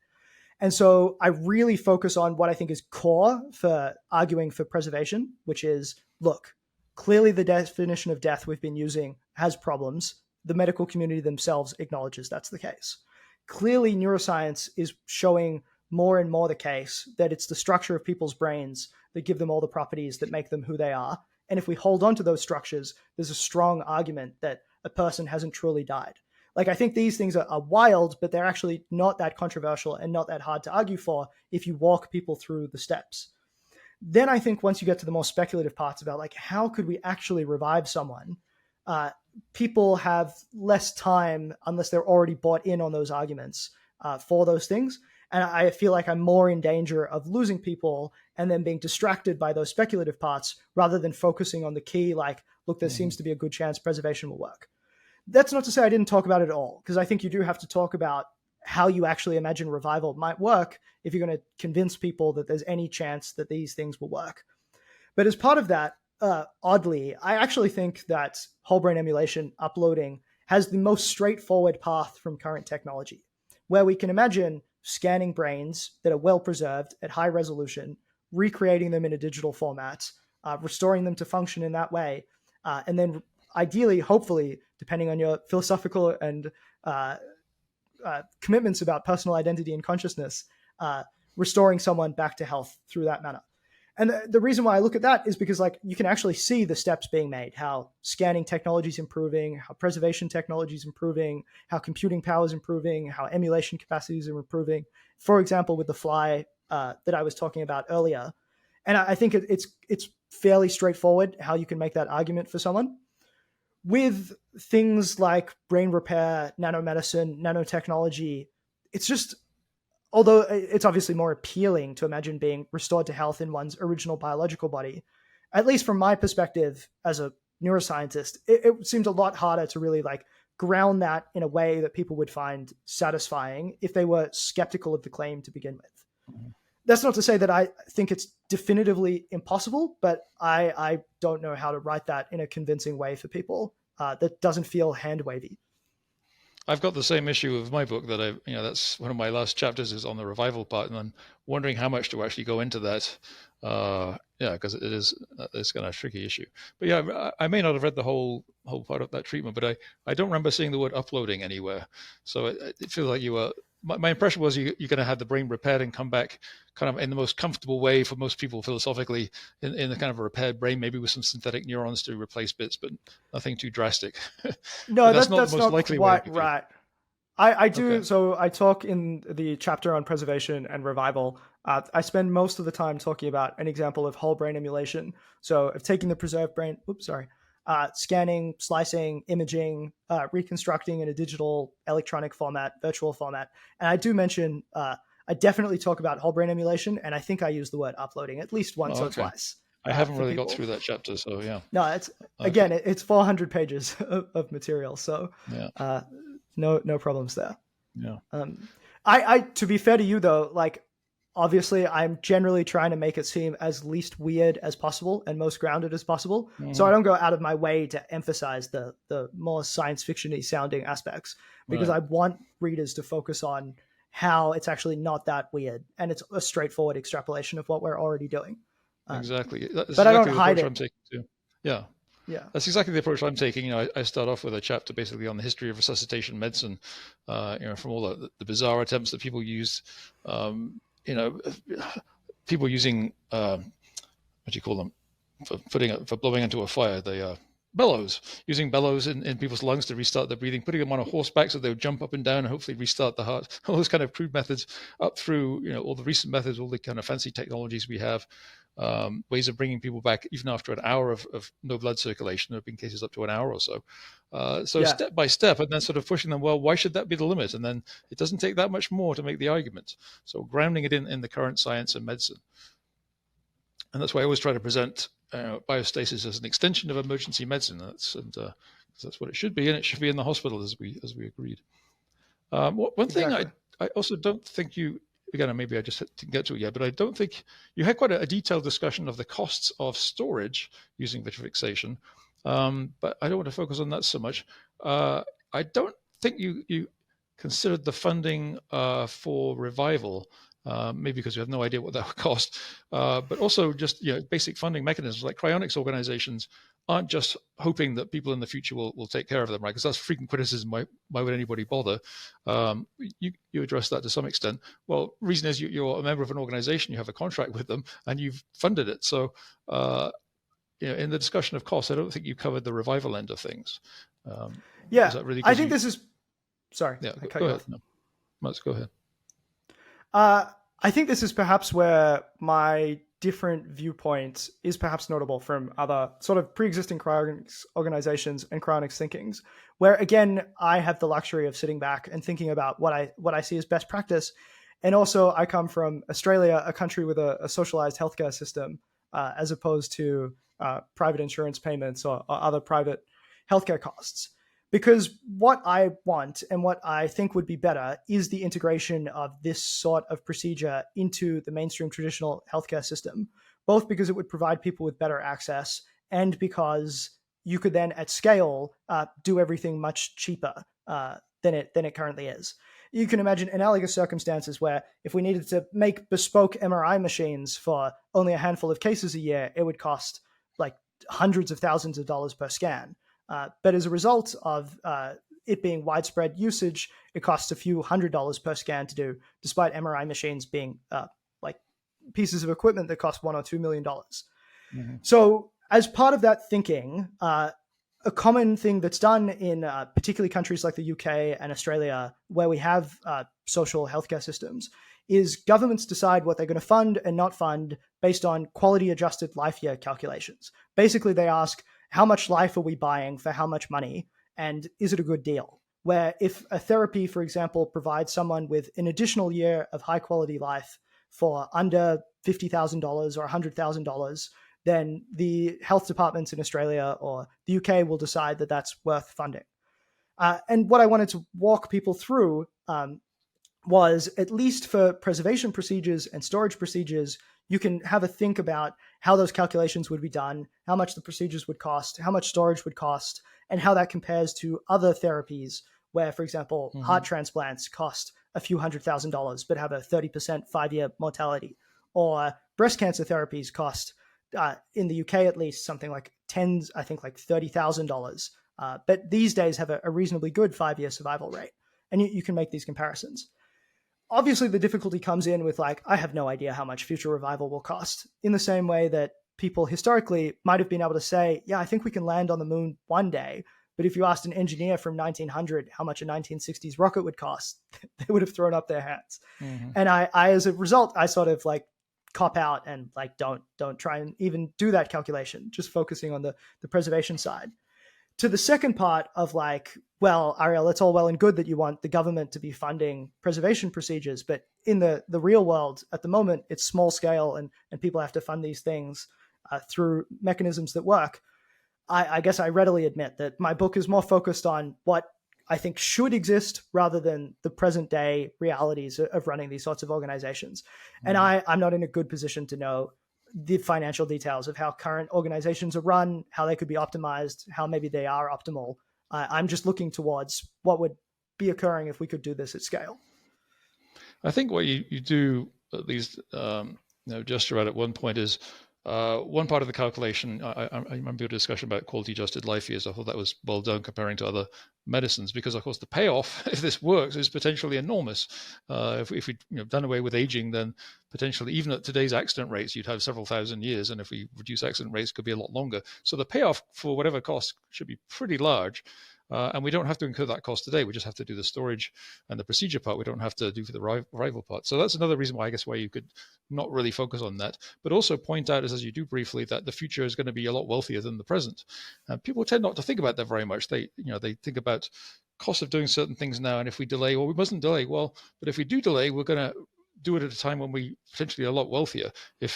And so I really focus on what I think is core for arguing for preservation, which is, look, clearly the definition of death we've been using has problems. The medical community themselves acknowledges that's the case. Clearly, neuroscience is showing more and more the case that it's the structure of people's brains that give them all the properties that make them who they are. And if we hold on to those structures, there's a strong argument that a person hasn't truly died. Like, I think these things are wild, but they're actually not that controversial and not that hard to argue for if you walk people through the steps. Then I think once you get to the more speculative parts about like, how could we actually revive someone? People have less time unless they're already bought in on those arguments for those things. And I feel like I'm more in danger of losing people and then being distracted by those speculative parts rather than focusing on the key, like, look, there seems to be a good chance preservation will work. That's not to say I didn't talk about it at all, because I think you do have to talk about how you actually imagine revival might work if you're going to convince people that there's any chance that these things will work. But as part of that, oddly, I actually think that whole brain emulation uploading has the most straightforward path from current technology, where we can imagine scanning brains that are well preserved at high resolution, recreating them in a digital format, restoring them to function in that way, and then ideally, hopefully, depending on your philosophical and commitments about personal identity and consciousness, restoring someone back to health through that manner. And the reason why I look at that is because, like, you can actually see the steps being made, how scanning technology is improving, how preservation technology is improving, how computing power is improving, how emulation capacities are improving. For example, with the fly that I was talking about earlier. And I think it's fairly straightforward how you can make that argument for someone. With things like brain repair, nanomedicine, nanotechnology, it's just, although it's obviously more appealing to imagine being restored to health in one's original biological body, at least from my perspective as a neuroscientist, it seems a lot harder to really like ground that in a way that people would find satisfying if they were skeptical of the claim to begin with. That's not to say that I think it's definitively impossible, but I don't know how to write that in a convincing way for people that doesn't feel hand-wavy. I've got the same issue with my book that that's one of my last chapters is on the revival part, and I'm wondering how much to actually go into that. Because it's kind of a tricky issue. But yeah, I may not have read the whole part of that treatment, but I don't remember seeing the word uploading anywhere. So it feels like you were. My impression was you're going to have the brain repaired and come back kind of in the most comfortable way for most people philosophically in the kind of a repaired brain, maybe with some synthetic neurons to replace bits, but nothing too drastic. No, that's not the most likely quite way. Right. I do. Okay. So I talk in the chapter on preservation and revival. I spend most of the time talking about an example of whole brain emulation. So of taking the preserved brain, scanning, slicing, imaging, reconstructing in a digital, electronic format, virtual format. And I do mention, I definitely talk about whole brain emulation, and I think I use the word uploading at least once or twice. I haven't really got through that chapter, so yeah. No, it's again, it's 400 pages of material, so no problems there. Yeah. I to be fair to you though, like obviously I'm generally trying to make it seem as least weird as possible and most grounded as possible. So I don't go out of my way to emphasize the more science fiction-y sounding aspects, because I want readers to focus on how it's actually not that weird, and it's a straightforward extrapolation of what we're already doing. Exactly. That's but I exactly don't the hide approach it. I'm taking too. Yeah. Yeah. That's exactly the approach I'm taking. I start off with a chapter basically on the history of resuscitation medicine, from all the bizarre attempts that people use, people using, what do you call them, for blowing into a fire, bellows, using bellows in people's lungs to restart their breathing, putting them on a horseback so they would jump up and down and hopefully restart the heart, all those kind of crude methods, up through, all the recent methods, all the kind of fancy technologies we have. Ways of bringing people back even after an hour of no blood circulation. There have been cases up to an hour or so. Step by step, and then sort of pushing them, well, why should that be the limit? And then it doesn't take that much more to make the argument. So grounding it in the current science and medicine. And that's why I always try to present biostasis as an extension of emergency medicine. That's what it should be, and it should be in the hospital as we agreed. One thing I also don't think you, again, maybe I just didn't get to it yet, but I don't think you had quite a detailed discussion of the costs of storage using vitrifixation, but I don't want to focus on that so much. I don't think you considered the funding for revival, maybe because you have no idea what that would cost, but also just basic funding mechanisms like cryonics organizations aren't just hoping that people in the future will take care of them, right? Because that's frequent criticism. Why would anybody bother? You address that to some extent. Well, reason is you're a member of an organization, you have a contract with them, and you've funded it. So, in the discussion of costs, I don't think you covered the revival end of things. Is that really I think this is. Sorry. Yeah, go ahead. No, let's go ahead. I think this is perhaps where my different viewpoint is perhaps notable from other sort of pre-existing cryonics organizations and cryonics thinkings, where again, I have the luxury of sitting back and thinking about what I see as best practice. And also I come from Australia, a country with a socialized healthcare system, as opposed to private insurance payments or other private healthcare costs. Because what I want and what I think would be better is the integration of this sort of procedure into the mainstream traditional healthcare system, both because it would provide people with better access and because you could then at scale do everything much cheaper than it currently is. You can imagine analogous circumstances where if we needed to make bespoke MRI machines for only a handful of cases a year, it would cost like hundreds of thousands of dollars per scan. But as a result of it being widespread usage, it costs a few $100s per scan to do, despite MRI machines being like pieces of equipment that cost $1 or $2 million. Mm-hmm. So as part of that thinking, a common thing that's done in particularly countries like the UK and Australia, where we have social healthcare systems, is governments decide what they're going to fund and not fund based on quality adjusted life year calculations. Basically, they ask, how much life are we buying for how much money? And is it a good deal? Where if a therapy, for example, provides someone with an additional year of high quality life for under $50,000 or $100,000, then the health departments in Australia or the UK will decide that that's worth funding. And what I wanted to walk people through was, at least for preservation procedures and storage procedures, you can have a think about how those calculations would be done, how much the procedures would cost, how much storage would cost, and how that compares to other therapies where, for example, heart transplants cost a few $100,000 but have a 30% 5-year mortality, or breast cancer therapies cost, in the UK at least, something like $30,000. But these days have a reasonably good 5-year survival rate. And you can make these comparisons. Obviously, the difficulty comes in with, like, I have no idea how much future revival will cost, in the same way that people historically might have been able to say, yeah, I think we can land on the moon one day. But if you asked an engineer from 1900 how much a 1960s rocket would cost, they would have thrown up their hands. Mm-hmm. And I, as a result, I sort of like cop out and like don't try and even do that calculation, just focusing on the preservation side. To the second part of like, well, Ariel, it's all well and good that you want the government to be funding preservation procedures, but in the real world at the moment, it's small scale and people have to fund these things through mechanisms that work. I guess I readily admit that my book is more focused on what I think should exist rather than the present day realities of running these sorts of organizations. And I'm not in a good position to know the financial details of how current organizations are run, how they could be optimized, how maybe they are optimal. I'm just looking towards what would be occurring if we could do this at scale. I think what you do, at least gesture at one point, is one part of the calculation. I remember a discussion about quality adjusted life years. I thought that was well done comparing to other medicines, because of course the payoff, if this works, is potentially enormous. If we'd done away with aging, then potentially even at today's accident rates, you'd have several thousand years, and if we reduce accident rates, it could be a lot longer. So the payoff for whatever cost should be pretty large. And we don't have to incur that cost today. We just have to do the storage and the procedure part. We don't have to do for the arrival part. So that's another reason why, I guess, why you could not really focus on that, but also point out, as you do briefly, that the future is going to be a lot wealthier than the present. People tend not to think about that very much. They think about cost of doing certain things now, and if we delay, well, we mustn't delay. Well, but if we do delay, we're going to do it at a time when we potentially are a lot wealthier,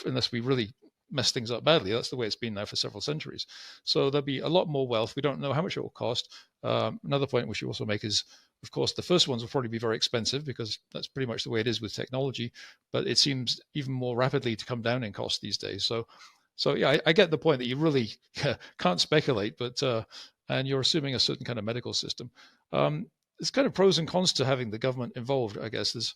unless we really mess things up badly. That's the way it's been now for several centuries. So there'll be a lot more wealth. We don't know how much it will cost. Another point which you also make is, of course, the first ones will probably be very expensive, because that's pretty much the way it is with technology, but it seems even more rapidly to come down in cost these days. So yeah, I get the point that you really can't speculate, but and you're assuming a certain kind of medical system. There's kind of pros and cons to having the government involved, I guess. There's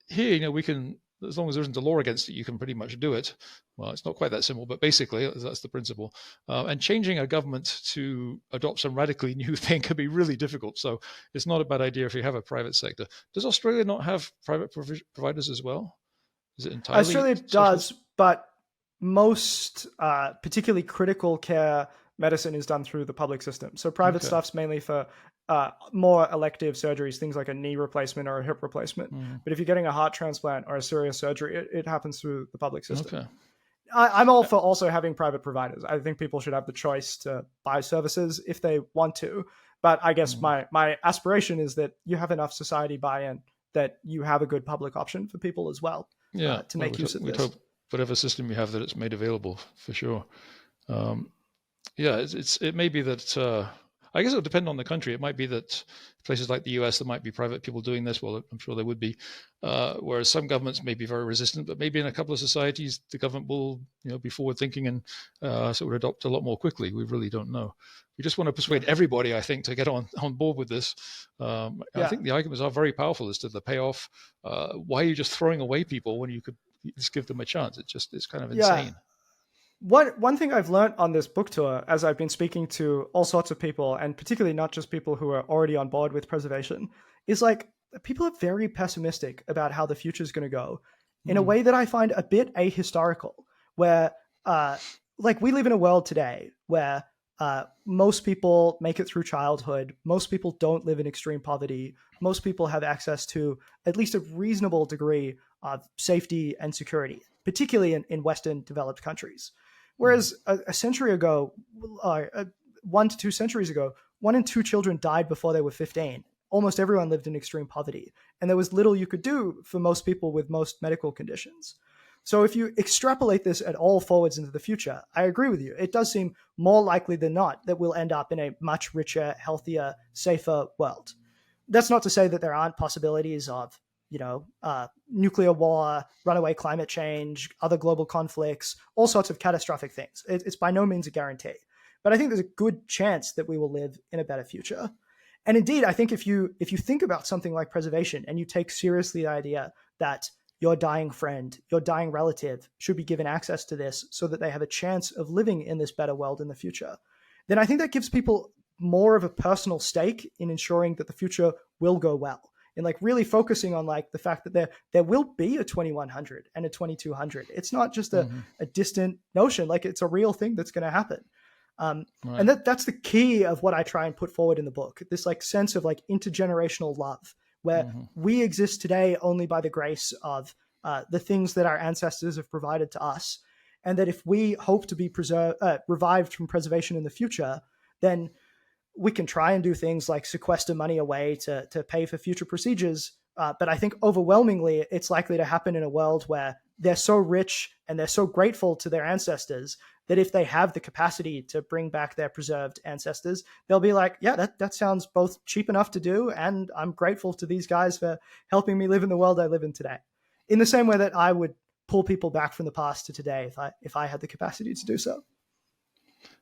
here, we can, as long as there isn't a law against it, you can pretty much do it. Well, it's not quite that simple, but basically that's the principle. And changing a government to adopt some radically new thing can be really difficult. So it's not a bad idea if you have a private sector. Does Australia not have private providers as well? Is it entirely? Australia does, but most particularly critical care medicine is done through the public system. So private stuff's mainly for more elective surgeries, things like a knee replacement or a hip replacement. But if you're getting a heart transplant or a serious surgery, it happens through the public system. I'm all for also having private providers. I think people should have the choice to buy services if they want to. But I guess my aspiration is that you have enough society buy-in that you have a good public option for people as well to make use of this. We'd hope whatever system you have, that it's made available for sure. It may be that, I guess it would depend on the country. It might be that places like the US, there might be private people doing this. Well, I'm sure there would be. Whereas some governments may be very resistant, but maybe in a couple of societies, the government will, be forward thinking and so it would adopt a lot more quickly. We really don't know. We just want to persuade everybody, I think, to get on board with this. I think the arguments are very powerful as to the payoff. Why are you just throwing away people when you could just give them a chance? It's kind of insane. One thing I've learned on this book tour, as I've been speaking to all sorts of people, and particularly not just people who are already on board with preservation, is like people are very pessimistic about how the future is going to go in a way that I find a bit ahistorical, where like we live in a world today where most people make it through childhood. Most people don't live in extreme poverty. Most people have access to at least a reasonable degree of safety and security, particularly in Western developed countries. Whereas a century ago, 1 to 2 centuries ago, 1 in 2 children died before they were 15. Almost everyone lived in extreme poverty, and there was little you could do for most people with most medical conditions. So if you extrapolate this at all forwards into the future, I agree with you. It does seem more likely than not that we'll end up in a much richer, healthier, safer world. That's not to say that there aren't possibilities of, nuclear war, runaway climate change, other global conflicts, all sorts of catastrophic things. It's by no means a guarantee. But I think there's a good chance that we will live in a better future. And indeed, I think if you think about something like preservation and you take seriously the idea that your dying friend, your dying relative should be given access to this so that they have a chance of living in this better world in the future, then I think that gives people more of a personal stake in ensuring that the future will go well. And like really focusing on like the fact that there will be a 2100 and a 2200. It's not just a distant notion, like it's a real thing that's going to happen. And that's the key of what I try and put forward in the book, this like sense of like intergenerational love, where we exist today only by the grace of the things that our ancestors have provided to us. And that if we hope to be revived from preservation in the future, then we can try and do things like sequester money away to pay for future procedures. But I think overwhelmingly, it's likely to happen in a world where they're so rich and they're so grateful to their ancestors that if they have the capacity to bring back their preserved ancestors, they'll be like, yeah, that sounds both cheap enough to do, and I'm grateful to these guys for helping me live in the world I live in today. In the same way that I would pull people back from the past to today if I had the capacity to do so.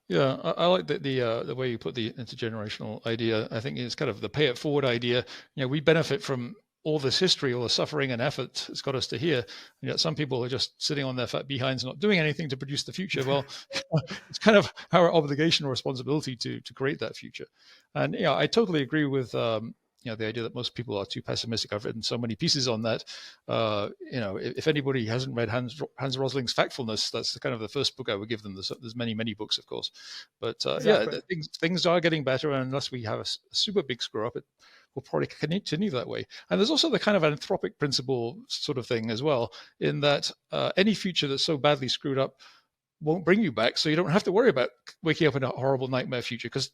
Yeah, I like the way you put the intergenerational idea. I think it's kind of the pay it forward idea. We benefit from all this history, all the suffering and effort it's got us to here. And yet some people are just sitting on their fat behinds, not doing anything to produce the future. Well, it's kind of our obligation or responsibility to create that future. And I totally agree with the idea that most people are too pessimistic. I've written so many pieces on that. If anybody hasn't read Hans Rosling's Factfulness, that's kind of the first book I would give them. There's many books, of course, but exactly. Things are getting better, and unless we have a super big screw up, it will probably continue that way. And there's also the kind of anthropic principle sort of thing as well, in that any future that's so badly screwed up won't bring you back, so you don't have to worry about waking up in a horrible nightmare future, because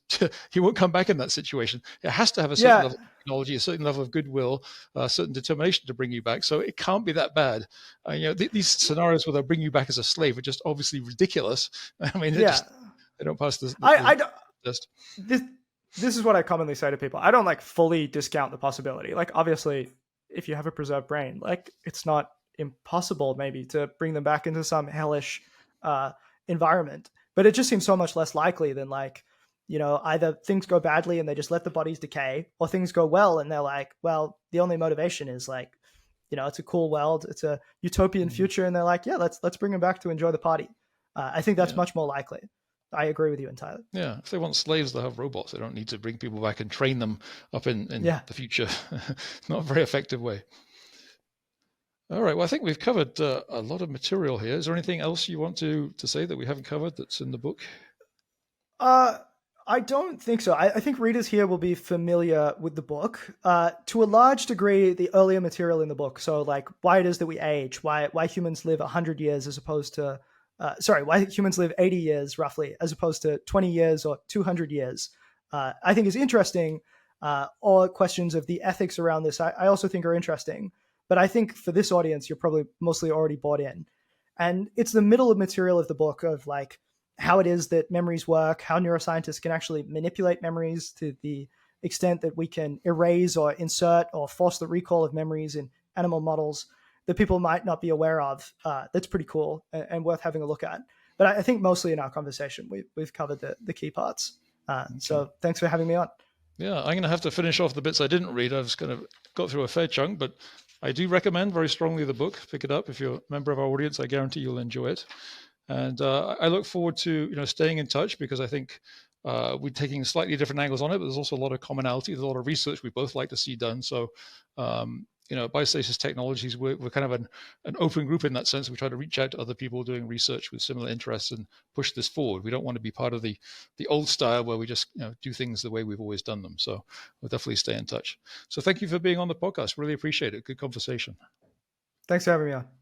you won't come back in that situation. It has to have a certain level of technology, a certain level of goodwill, a certain determination to bring you back. So it can't be that bad. These scenarios where they'll bring you back as a slave are just obviously ridiculous. I mean, they don't pass the test. This is what I commonly say to people. I don't fully discount the possibility. Obviously, if you have a preserved brain, it's not impossible maybe to bring them back into some hellish environment, but it just seems so much less likely than either things go badly and they just let the bodies decay, or things go well and they're like, well, the only motivation is it's a cool world, it's a utopian future, and they're like, yeah, let's bring them back to enjoy the party. I think that's much more likely. I agree with you entirely. Yeah, if they want slaves, they'll have robots. They don't need to bring people back and train them up in the future. Not a very effective way. All right. Well, I think we've covered a lot of material here. Is there anything else you want to say that we haven't covered that's in the book? I don't think so. I think readers here will be familiar with the book. To a large degree, the earlier material in the book, so why it is that we age, why humans live 100 years as opposed to, why humans live 80 years roughly as opposed to 20 years or 200 years, I think is interesting. Or questions of the ethics around this, I also think are interesting. But I think for this audience, you're probably mostly already bought in. And it's the middle of material of the book of how it is that memories work, how neuroscientists can actually manipulate memories to the extent that we can erase or insert or force the recall of memories in animal models that people might not be aware of. That's pretty cool and worth having a look at. But I think mostly in our conversation, we've covered the key parts. So thanks for having me on. Yeah, I'm going to have to finish off the bits I didn't read. I've kind of got through a fair chunk, but I do recommend very strongly the book. Pick it up if you're a member of our audience. I guarantee you'll enjoy it. And I look forward to staying in touch, because I think we're taking slightly different angles on it, but there's also a lot of commonality. There's a lot of research we both like to see done. So Biostasis Technologies, we're kind of an open group in that sense. We try to reach out to other people doing research with similar interests and push this forward. We don't want to be part of the old style where we just do things the way we've always done them. So we'll definitely stay in touch. So thank you for being on the podcast. Really appreciate it. Good conversation. Thanks for having me on.